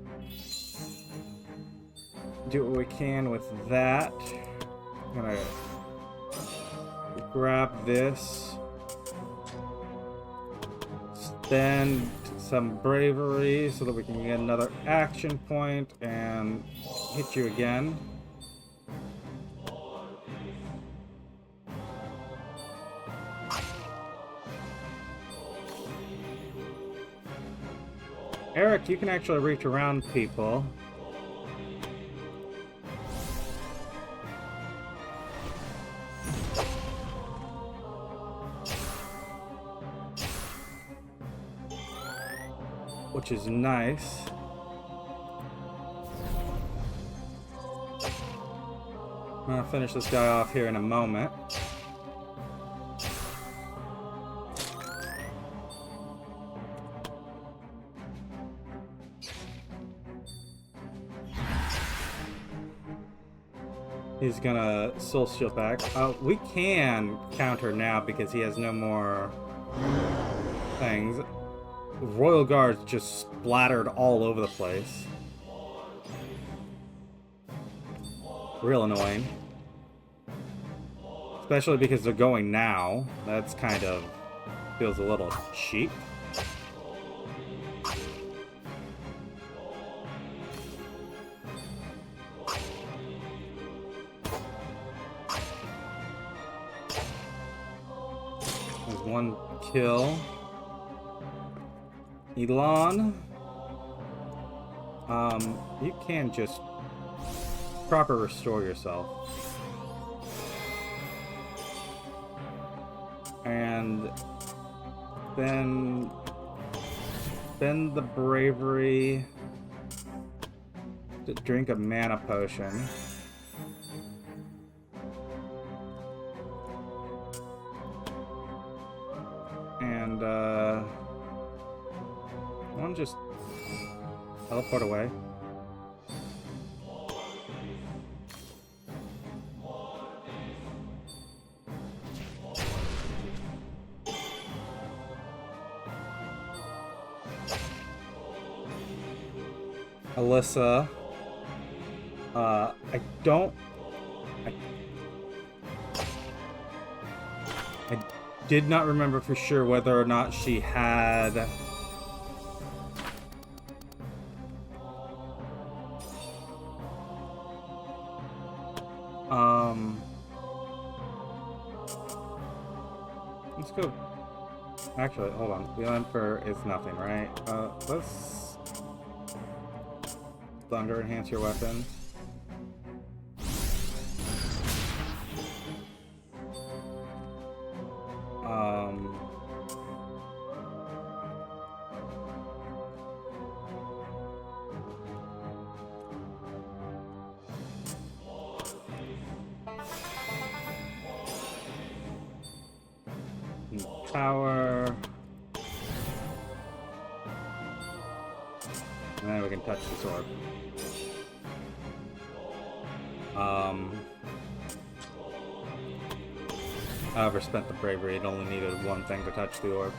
do what we can with that. I'm gonna grab this. Spend some bravery so that we can get another action point and hit you again. Eric, you can actually reach around people. Which is nice. I'm gonna finish this guy off here in a moment. He's gonna soul steal back. We can counter now because he has no more things. Royal Guards just splattered all over the place. Real annoying. Especially because they're going now. That's kind of feels a little cheap. one kill. Elon. You can just proper restore yourself. And then spend the bravery to drink a mana potion. And one just teleport away. Alyssa, I did not remember for sure whether or not she had let's go. Actually, hold on. The Emperor is nothing, right? Let's Thunder enhance your weapons. Power. And then we can touch the sword. I overspent the bravery. It only needed one thing to touch the orb.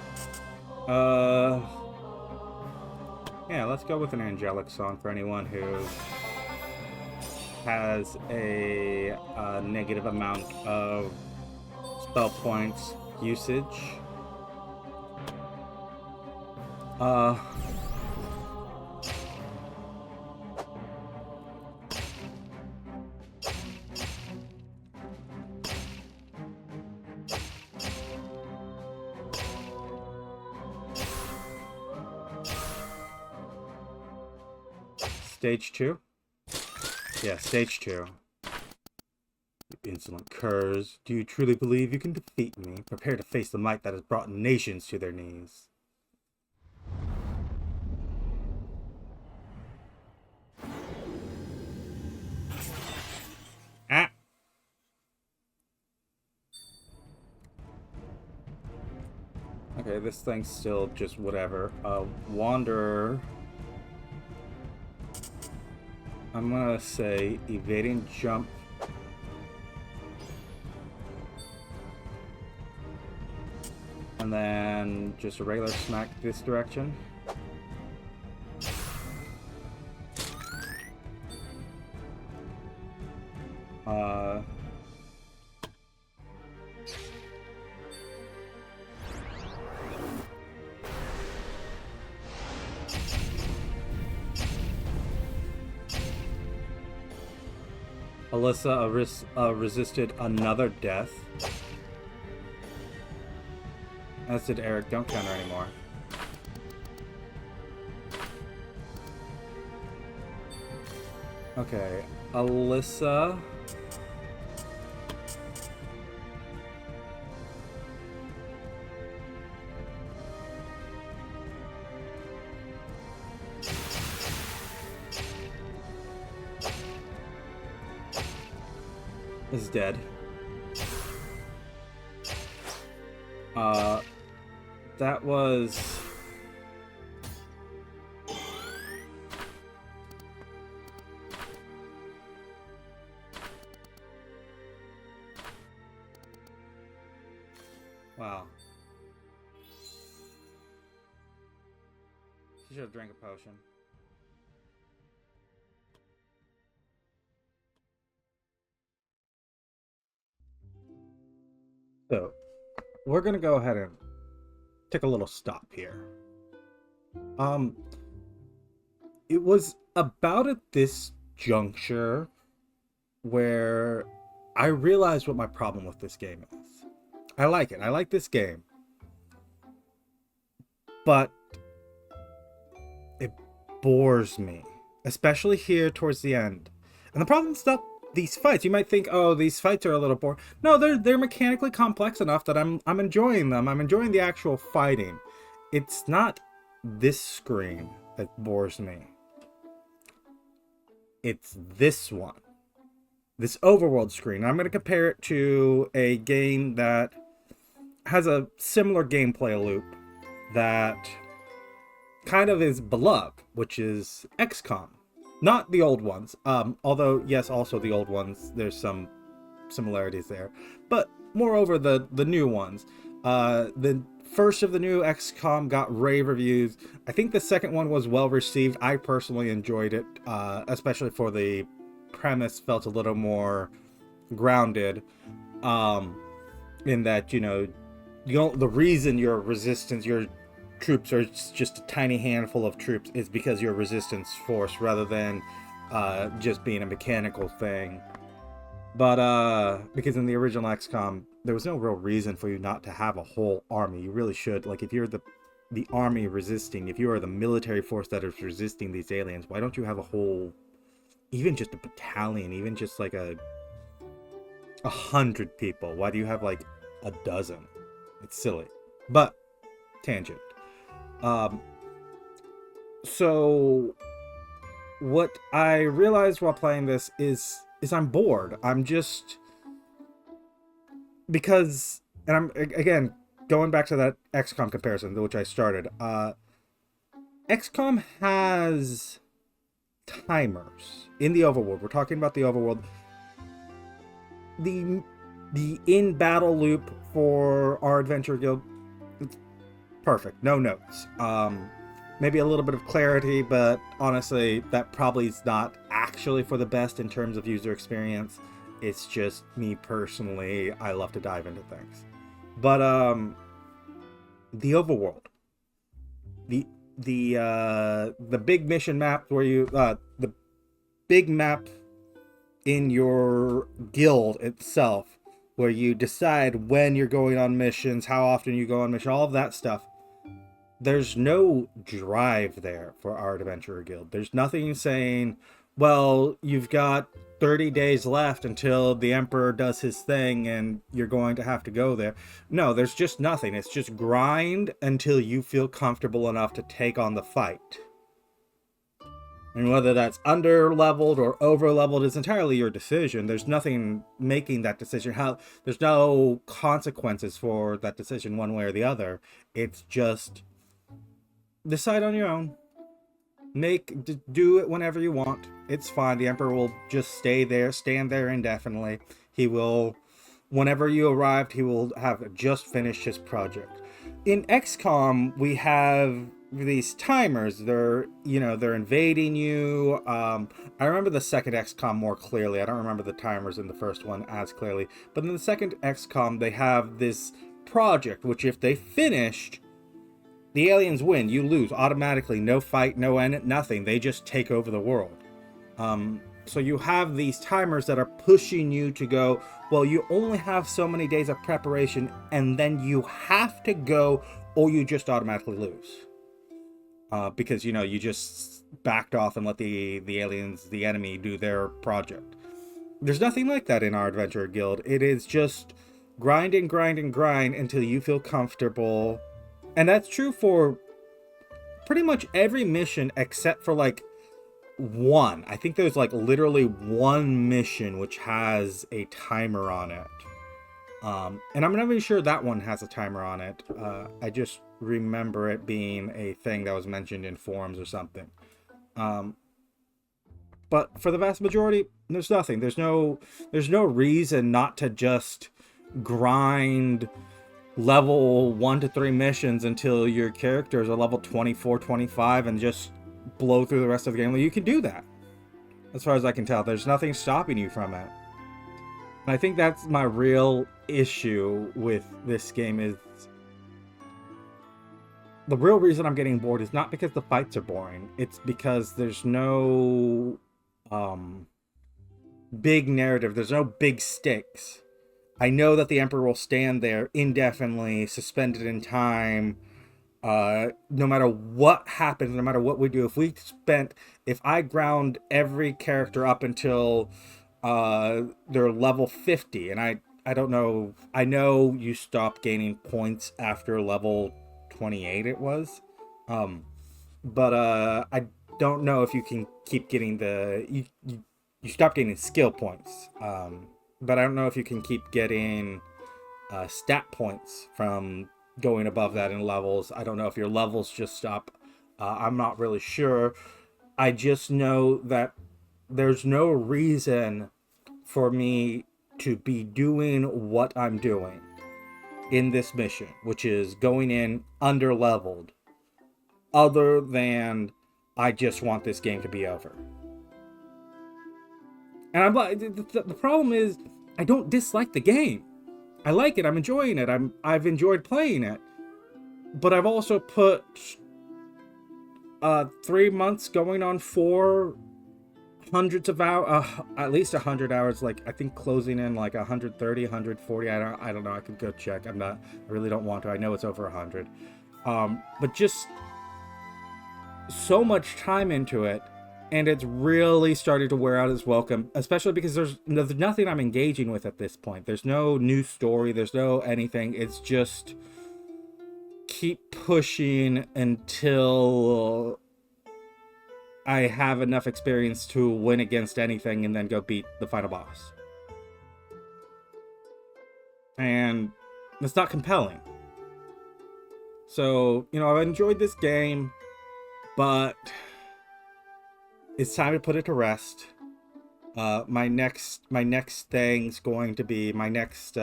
Yeah, let's go with an angelic song for anyone who has a negative amount of spell points usage. Stage 2? Yeah, stage 2. You insolent curs. Do you truly believe you can defeat me? Prepare to face the might that has brought nations to their knees. Ah! Okay, this thing's still just whatever. Wanderer. I'm gonna say evading jump. And then just a regular smack this direction. Alyssa resisted another death. As did Eric. Don't counter anymore. Okay, Alyssa. Is dead. That was... Wow. She should have drank a potion. So, we're gonna go ahead and take a little stop here. It was about at this juncture where I realized what my problem with this game is. I like it. I like this game. but it bores me, especially here towards the end. And the problem's not these fights. You might think, oh, these fights are a little boring. No, they're mechanically complex enough that I'm enjoying them. I'm enjoying the actual fighting. It's not this screen that bores me. It's this one. This overworld screen. I'm going to compare it to a game that has a similar gameplay loop that kind of is beloved, which is XCOM. Not the old ones, although yes, also the old ones, there's some similarities there, but moreover the new ones. The first of the new XCOM got rave reviews. I think the second one was well received. I personally enjoyed it, especially for the premise. Felt a little more grounded, in that, you know, the reason your resistance, your troops are just a tiny handful of troops is because you're a resistance force rather than just being a mechanical thing. But because in the original XCOM there was no real reason for you not to have a whole army. You really should, like, if you're the army resisting, if you are the military force that is resisting these aliens, why don't you have a whole, even just a battalion, even just like 100 people? Why do you have like a dozen? It's silly. But tangent. So what I realized while playing this is I'm bored. I'm just, because, and I'm again going back to that XCOM comparison, which I started. XCOM has timers in the overworld. We're talking about the overworld. The in battle loop for our adventure guild, it's perfect. No notes. Maybe a little bit of clarity, but honestly, that probably is not actually for the best in terms of user experience. It's just me personally, I love to dive into things. But the overworld, the big mission map where you the big map in your guild itself, where you decide when you're going on missions, how often you go on missions, all of that stuff. There's no drive there for our adventurer guild. There's nothing saying, well, you've got 30 days left until the emperor does his thing and you're going to have to go there. No, there's just nothing. It's just grind until you feel comfortable enough to take on the fight. And whether that's under-leveled or over-leveled is entirely your decision. There's nothing making that decision. There's no consequences for that decision one way or the other. It's just decide on your own. Do it whenever you want. It's fine. The emperor will just stand there indefinitely. He will, whenever you arrived, he will have just finished his project. In XCOM, we have these timers. They're invading you. I remember the second XCOM more clearly. I don't remember the timers in the first one as clearly. But in the second XCOM, they have this project, which if they finished, the aliens win. You lose automatically. No fight, no end, nothing. They just take over the world. So you have these timers that are pushing you to go, well, you only have so many days of preparation, and then you have to go, or you just automatically lose. Because, you just backed off and let the aliens, the enemy, do their project. There's nothing like that in our adventurer guild. It is just grind and grind and grind until you feel comfortable. And that's true for pretty much every mission except for like one. I think there's like literally one mission which has a timer on it. And I'm not even sure that one has a timer on it. I just remember it being a thing that was mentioned in forums or something. But for the vast majority, there's nothing. There's no reason not to just grind level 1 to 3 missions until your characters are level 24, 25 and just blow through the rest of the game. Well, you can do that. As far as I can tell, there's nothing stopping you from it. And I think that's my real issue with this game. Is the real reason I'm getting bored is not because the fights are boring. It's because there's no big narrative. There's no big stakes. I know that the emperor will stand there indefinitely, suspended in time, No matter what happens, no matter what we do, if I ground every character up until they're level 50, and I don't know, I know you stop gaining points after level 28 it was, um, but I don't know if you can keep getting you stop getting skill points, but I don't know if you can keep getting stat points from going above that in levels. I don't know if your levels just stop. I'm not really sure. I just know that there's no reason for me to be doing what I'm doing in this mission, which is going in under leveled, other than I just want this game to be over. And I'm like, the problem is, I don't dislike the game. I like it. I'm enjoying it. I've enjoyed playing it, but I've also put 3 months going on 4 hundreds of hours, at least 100 hours. Like I think closing in like 130, 140. I don't know. I could go check. I really don't want to. I know it's over 100. But just so much time into it, and it's really started to wear out its welcome, especially because there's nothing I'm engaging with at this point. There's no new story, there's no anything. It's just keep pushing until I have enough experience to win against anything and then go beat the final boss. And it's not compelling. So, I've enjoyed this game, but it's time to put it to rest. My next thing's going to be my next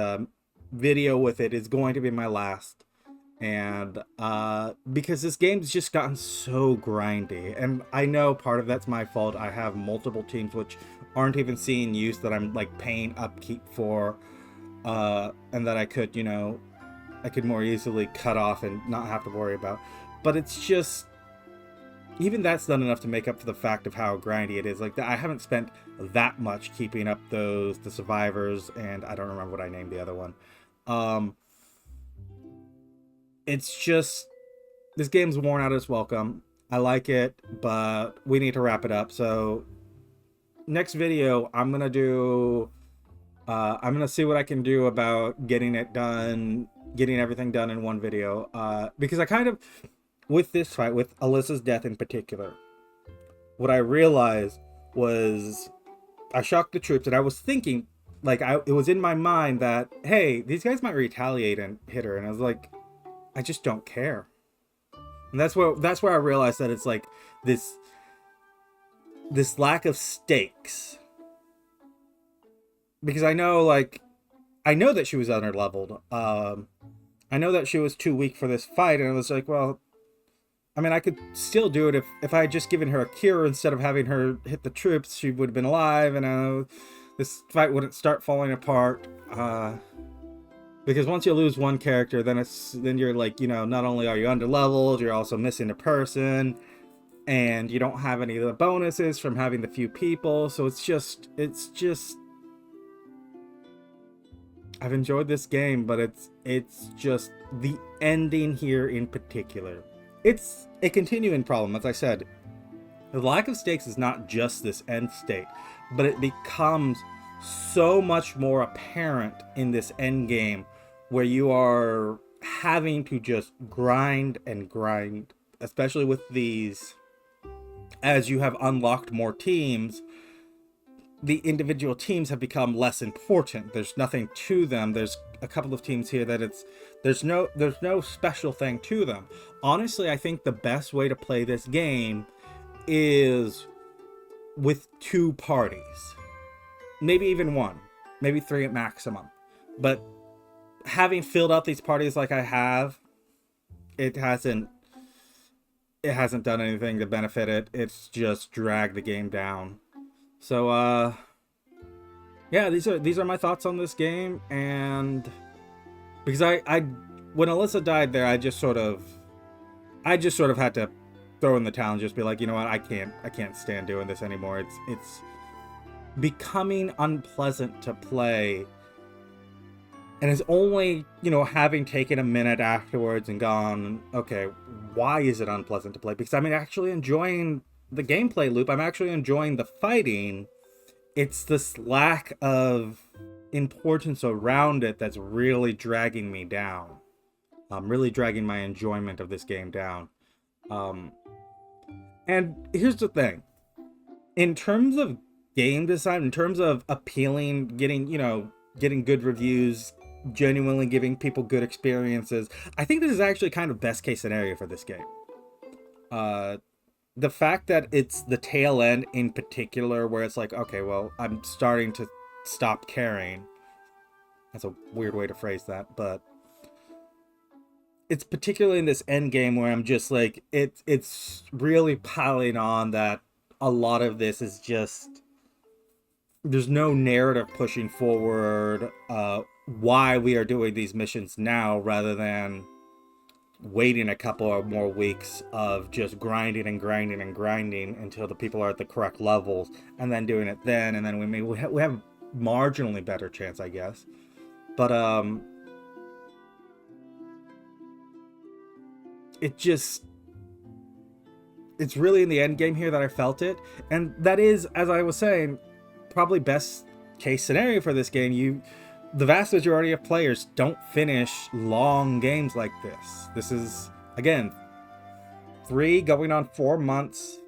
video with it is going to be my last, and because this game's just gotten so grindy, and I know part of that's my fault. I have multiple teams which aren't even seeing use that I'm like paying upkeep for, and that I could more easily cut off and not have to worry about. But it's just, even that's not enough to make up for the fact of how grindy it is. Like, I haven't spent that much keeping up the survivors, and I don't remember what I named the other one. It's just, this game's worn out its welcome. I like it, but we need to wrap it up. So next video, I'm gonna see what I can do about getting everything done in one video. Because I kind of, with this fight, with Alyssa's death in particular, what I realized was I shocked the troops, and I was thinking, like, it was in my mind that, hey, these guys might retaliate and hit her, and I was like, I just don't care. And that's where I realized that it's like this lack of stakes. Because I know that she was under-leveled. I know that she was too weak for this fight, and I was like, well, I mean, I could still do it if I had just given her a cure instead of having her hit the troops. She would have been alive, and this fight wouldn't start falling apart. Because once you lose one character, then you're like, not only are you under-leveled, you're also missing a person, and you don't have any of the bonuses from having the few people. So it's just I've enjoyed this game, but it's just the ending here in particular. It's a continuing problem, as I said. The lack of stakes is not just this end state, but it becomes so much more apparent in this end game, where you are having to just grind and grind, especially with these, as you have unlocked more teams. The individual teams have become less important. There's nothing to them. There's a couple of teams here that there's no special thing to them. Honestly, I think the best way to play this game is with 2 parties. Maybe even 1. Maybe 3 at maximum. But having filled out these parties like I have, it hasn't done anything to benefit it. It's just dragged the game down. So yeah, these are my thoughts on this game. And because I when Alyssa died there, I just sort of had to throw in the towel and just be like, you know what, I can't stand doing this anymore. It's becoming unpleasant to play And it's only, having taken a minute afterwards and gone, okay, why is it unpleasant to play? Because I'm actually enjoying the gameplay loop. I'm actually enjoying the fighting. It's this lack of importance around it that's really dragging me down. Really dragging my enjoyment of this game down. And here's the thing. In terms of game design, in terms of appealing, getting good reviews, genuinely giving people good experiences, I think this is actually kind of best case scenario for this game. The fact that it's the tail end in particular, where it's like, okay, well, I'm starting to stop caring. That's a weird way to phrase that, but it's particularly in this end game where I'm just like, it's really piling on that a lot of this is just, there's no narrative pushing forward why we are doing these missions now, rather than waiting a couple of more weeks of just grinding and grinding and grinding until the people are at the correct levels, and then doing it then, and then we have marginally better chance, I guess. But it's really in the end game here that I felt it. And that is, as I was saying, probably best case scenario for this game. The vast majority of players don't finish long games like this. This is, again, 3 going on 4 months,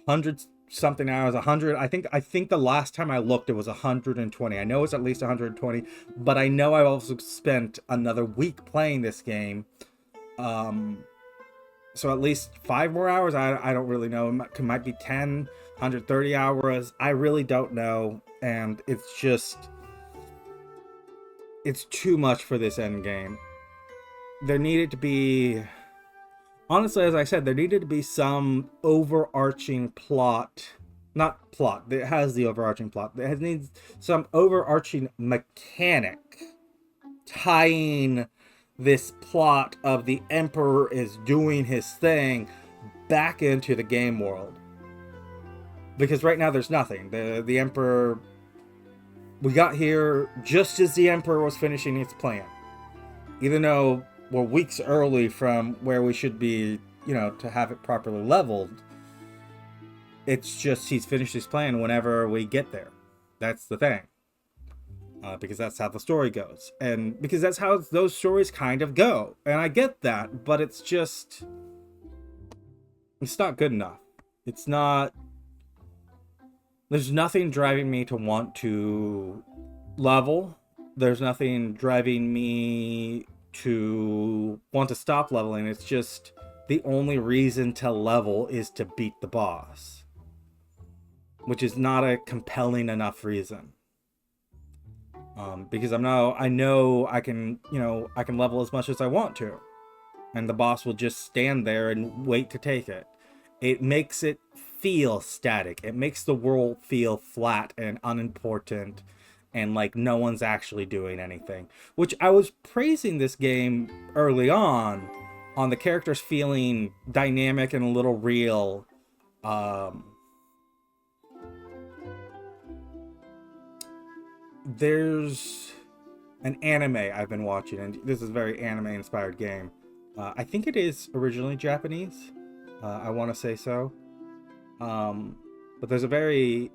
100 something hours, 100. I think the last time I looked, it was 120. I know it's at least 120, but I know I've also spent another week playing this game. So at least 5 more hours. I don't really know. It might be 10, 130 hours. I really don't know. And it's too much for this end game. There needed to be, honestly, as I said, there needed to be some overarching plot. Not plot. It has the overarching plot. It needs some overarching mechanic tying this plot of the Emperor is doing his thing back into the game world. Because right now there's nothing. The Emperor, we got here just as the Emperor was finishing his plan. Even though we're weeks early from where we should be, to have it properly leveled. It's just he's finished his plan whenever we get there. That's the thing. Because that's how the story goes. And because that's how those stories kind of go. And I get that, but it's not good enough. It's not... There's nothing driving me to want to level. There's nothing driving me to want to stop leveling. It's just the only reason to level is to beat the boss. Which is not a compelling enough reason. Because I know I can level as much as I want to. And the boss will just stand there and wait to take it. It makes it feel static. It makes the world feel flat and unimportant and like no one's actually doing anything. Which I was praising this game early on the characters feeling dynamic and a little real. There's an anime I've been watching, and this is a very anime-inspired game. I think it is originally Japanese. I want to say so. But there's a very...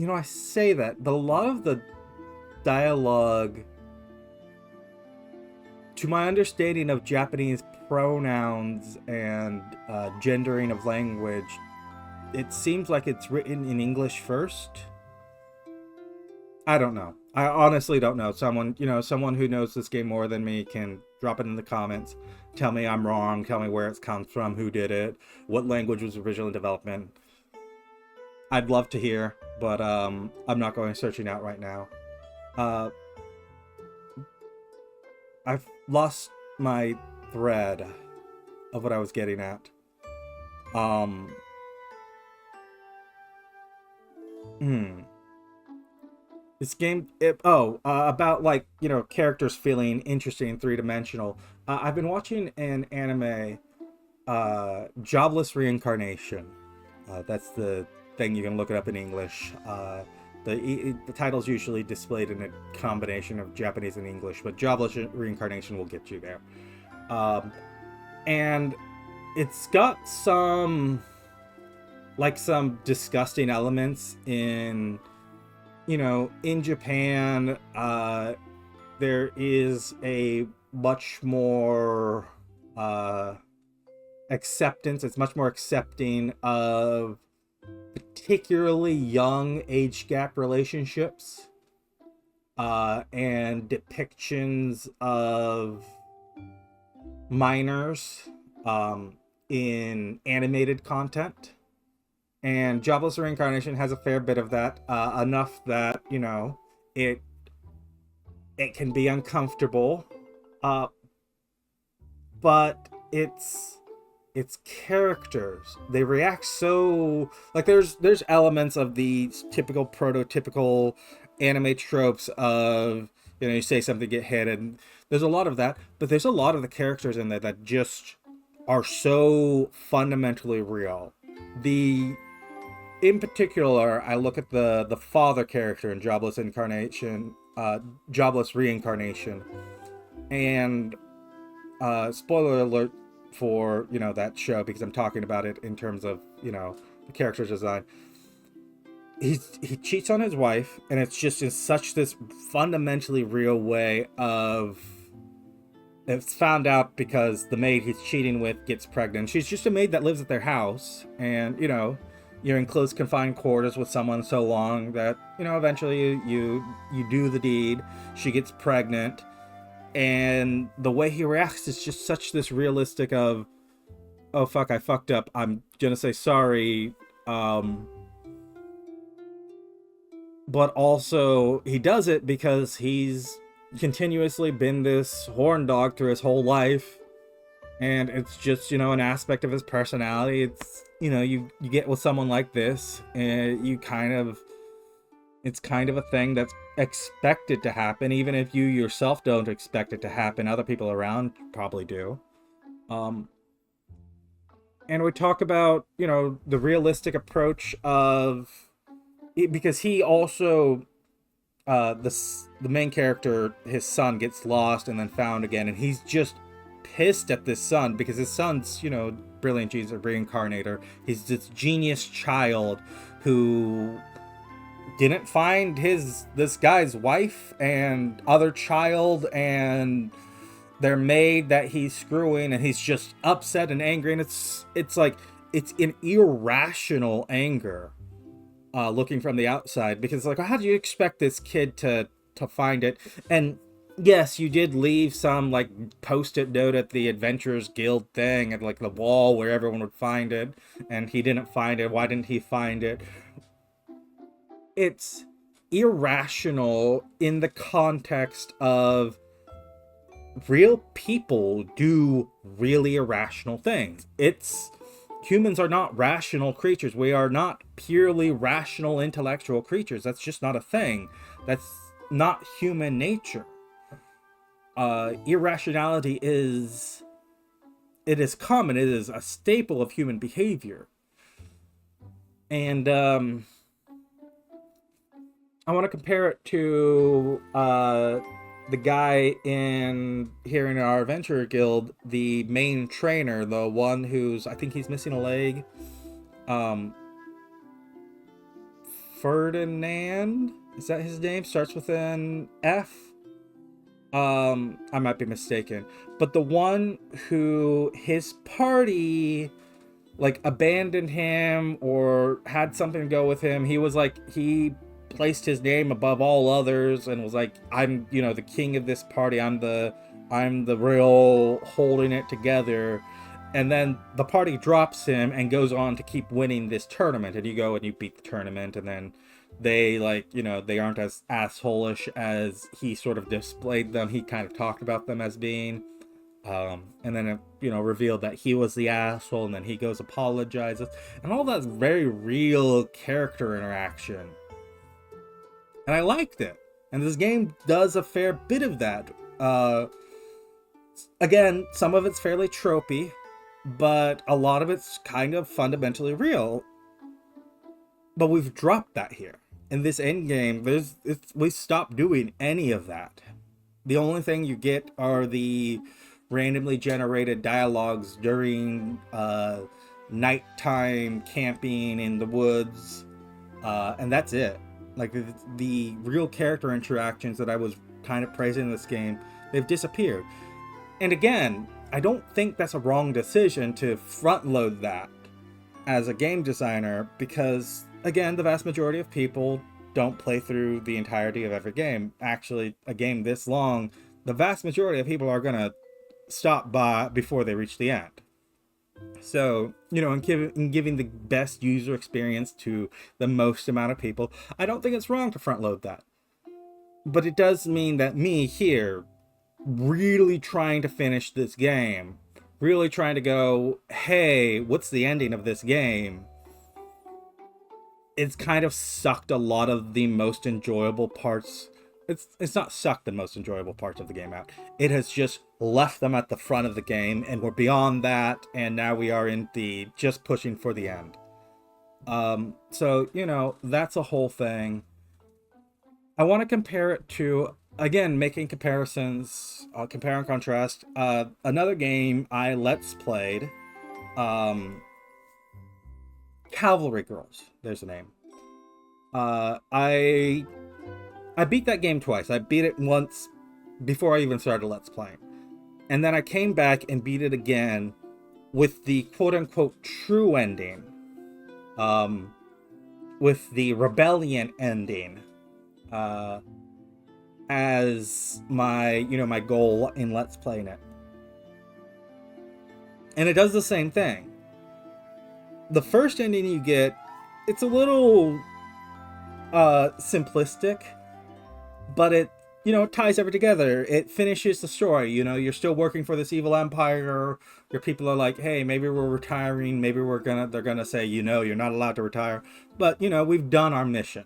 I say that, but a lot of the dialogue, to my understanding of Japanese pronouns and gendering of language, it seems like it's written in English first. I don't know. I honestly don't know. Someone who knows this game more than me can drop it in the comments. Tell me I'm wrong. Tell me where it comes from. Who did it? What language was originally in development? I'd love to hear, but I'm not going searching out right now. I've lost my thread of what I was getting at. This game, about characters feeling interesting and three-dimensional. I've been watching an anime, Jobless Reincarnation. That's the thing, you can look it up in English. The title's usually displayed in a combination of Japanese and English, but Jobless Reincarnation will get you there. Um, and it's got some disgusting elements in, in Japan. There is a much more acceptance. It's much more accepting of particularly young age gap relationships, and depictions of minors in animated content. And Jobless Reincarnation has a fair bit of that, enough that it can be uncomfortable, but its characters, they react so, like, there's elements of the typical prototypical anime tropes of, you say something, get hit, and there's a lot of that, but there's a lot of the characters in there that just are so fundamentally real. In particular, I look at the father character in Jobless Reincarnation, and spoiler alert for that show, because I'm talking about it in terms of the character design. He cheats on his wife, and it's just in such this fundamentally real way of, it's found out because the maid he's cheating with gets pregnant. She's just a maid that lives at their house, and you're in close confined quarters with someone so long that eventually you do the deed. She gets pregnant, and the way he reacts is just such this realistic of, oh fuck, I fucked up, I'm gonna say sorry, but also he does it because he's continuously been this horn dog through his whole life, and it's just an aspect of his personality. It's you get with someone like this, and it's kind of a thing that's expected to happen, even if you yourself don't expect it to happen. Other people around probably do. And we talk about the realistic approach of it, because he also, the main character, his son gets lost and then found again, and he's just pissed at this son because his son's brilliant genius, a reincarnator. He's this genius child who didn't find this guy's wife and other child and their maid that he's screwing, and he's just upset and angry, and it's like it's an irrational anger, looking from the outside, because like, how do you expect this kid to find it? And yes, you did leave some like post-it note at the Adventurers Guild thing at like the wall where everyone would find it, and he didn't find it. Why didn't he find it? It's irrational in the context of real people do really irrational things. Humans are not rational creatures. We are not purely rational intellectual creatures. That's just not a thing. That's not human nature. Irrationality is common. It is a staple of human behavior. And I want to compare it to the guy in our Adventurer Guild, the main trainer, the one who's, I think he's missing a leg. Ferdinand, is that his name? Starts with an F. I might be mistaken, but the one who his party like abandoned him or had something go with him. He was like, he placed his name above all others and was like, I'm the king of this party, I'm the real holding it together. And then the party drops him and goes on to keep winning this tournament, and you go and you beat the tournament, and then they they aren't as asshole-ish as he sort of displayed them. He kind of talked about them as being, and then it revealed that he was the asshole, and then he goes apologizes, and all that's very real character interaction. And I liked it. And this game does a fair bit of that. Again, some of it's fairly tropey, but a lot of it's kind of fundamentally real. But we've dropped that here. in this end game, we stopped doing any of that. The only thing you get are the randomly generated dialogues during nighttime camping in the woods, and that's it. Like the real character interactions that I was kind of praising in this game, they've disappeared. And again, I don't think that's a wrong decision to front load that as a game designer, because again, the vast majority of people don't play through the entirety of every game. Actually, a game this long, the vast majority of people are gonna stop by before they reach the end. So, in giving the best user experience to the most amount of people, I don't think it's wrong to front load that. But it does mean that me here, really trying to finish this game, really trying to go, hey, what's the ending of this game? It's kind of sucked a lot of the most enjoyable parts. It's not sucked the most enjoyable parts of the game out. It has just left them at the front of the game, and we're beyond that, and now we are in the just pushing for the end. So, that's a whole thing. I want to compare it to, again, making comparisons, compare and contrast. Another game I let's played, Cavalry Girls. There's the name. I beat that game twice. I beat it once before I even started Let's Playing. And then I came back and beat it again with the quote-unquote true ending. With the Rebellion ending. As my goal in Let's Playing it. And it does the same thing. The first ending you get, it's a little simplistic, but it ties everything together. It finishes the story. You're still working for this evil empire. Your people are like, hey, maybe we're retiring. Maybe they're gonna say, you're not allowed to retire. But we've done our mission.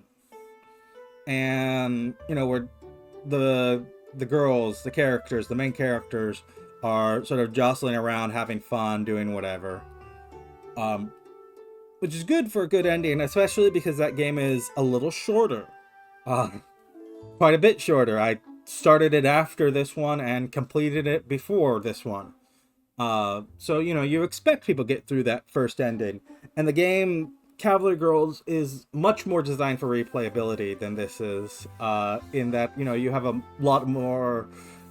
And we're the girls, the characters, the main characters are sort of jostling around, having fun, doing whatever. Which is good for a good ending, especially because that game is a little shorter. Quite a bit shorter. I started it after this one and completed it before this one. So, you expect people get through that first ending. And the game, Cavalry Girls, is much more designed for replayability than this is. In that, you have a lot more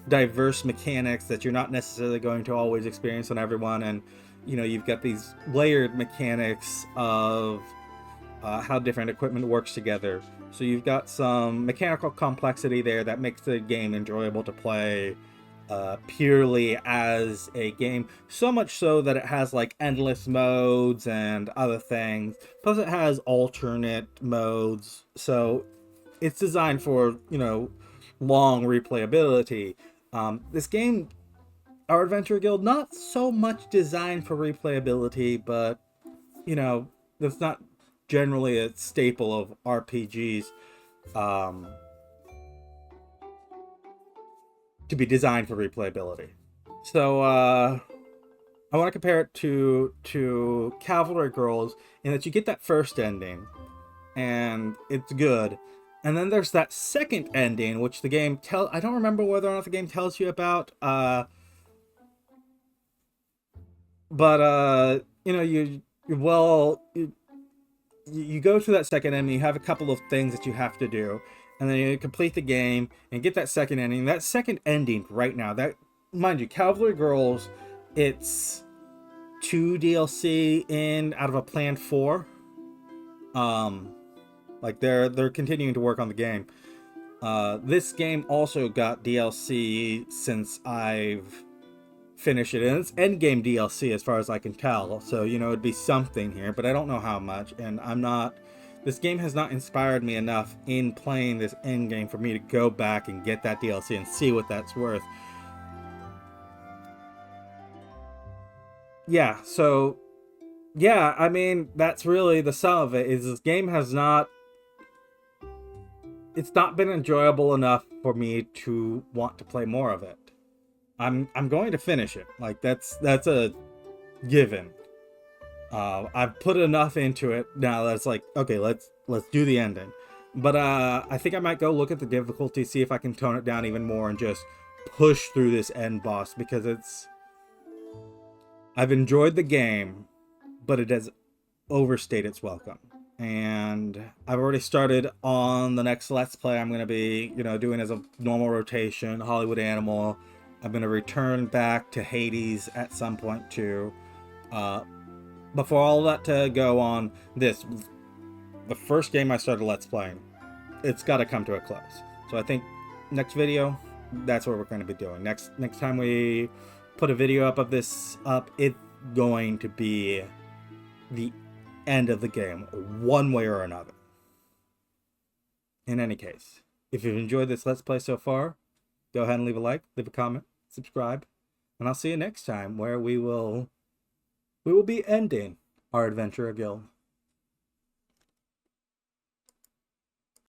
diverse mechanics that you're not necessarily going to always experience on everyone. And you've got these layered mechanics of how different equipment works together. So you've got some mechanical complexity there that makes the game enjoyable to play purely as a game. So much so that it has like endless modes and other things. Plus it has alternate modes. So it's designed for, long replayability. This game, Our Adventure Guild, not so much designed for replayability, but that's not generally a staple of RPGs to be designed for replayability. So I want to compare it to Cavalry Girls in that you get that first ending and it's good. And then there's that second ending, which the game I don't remember whether or not the game tells you about. But you go to that second ending, you have a couple of things that you have to do, and then you complete the game and get that second ending. That second ending right now, that, mind you, Cavalry Girls, it's 2 DLC in out of a planned 4. Like they're continuing to work on the game. This game also got DLC since I've finished it, and it's endgame DLC as far as I can tell. So it'd be something here, but I don't know how much. And this game has not inspired me enough in playing this endgame for me to go back and get that DLC and see what that's worth. Yeah, so yeah, I mean, that's really the sum of it. Is this game has not, it's not been enjoyable enough for me to want to play more of it. I'm going to finish it. Like that's a given. I've put enough into it now that's like, okay, let's do the ending. But I think I might go look at the difficulty, see if I can tone it down even more and just push through this end boss, because I've enjoyed the game, but it has overstayed its welcome. And I've already started on the next Let's Play I'm going to be, doing as a normal rotation, Hollywood Animal. I'm going to return back to Hades at some point too. Before all that to go on this, the first game I started Let's Playing, it's got to come to a close. So I think next video, that's what we're going to be doing. Next time we put a video up of this up, it's going to be the end of the game, one way or another. In any case, if you've enjoyed this Let's Play so far, go ahead and leave a like, leave a comment, subscribe, and I'll see you next time, where we will be ending our Adventurer Guild.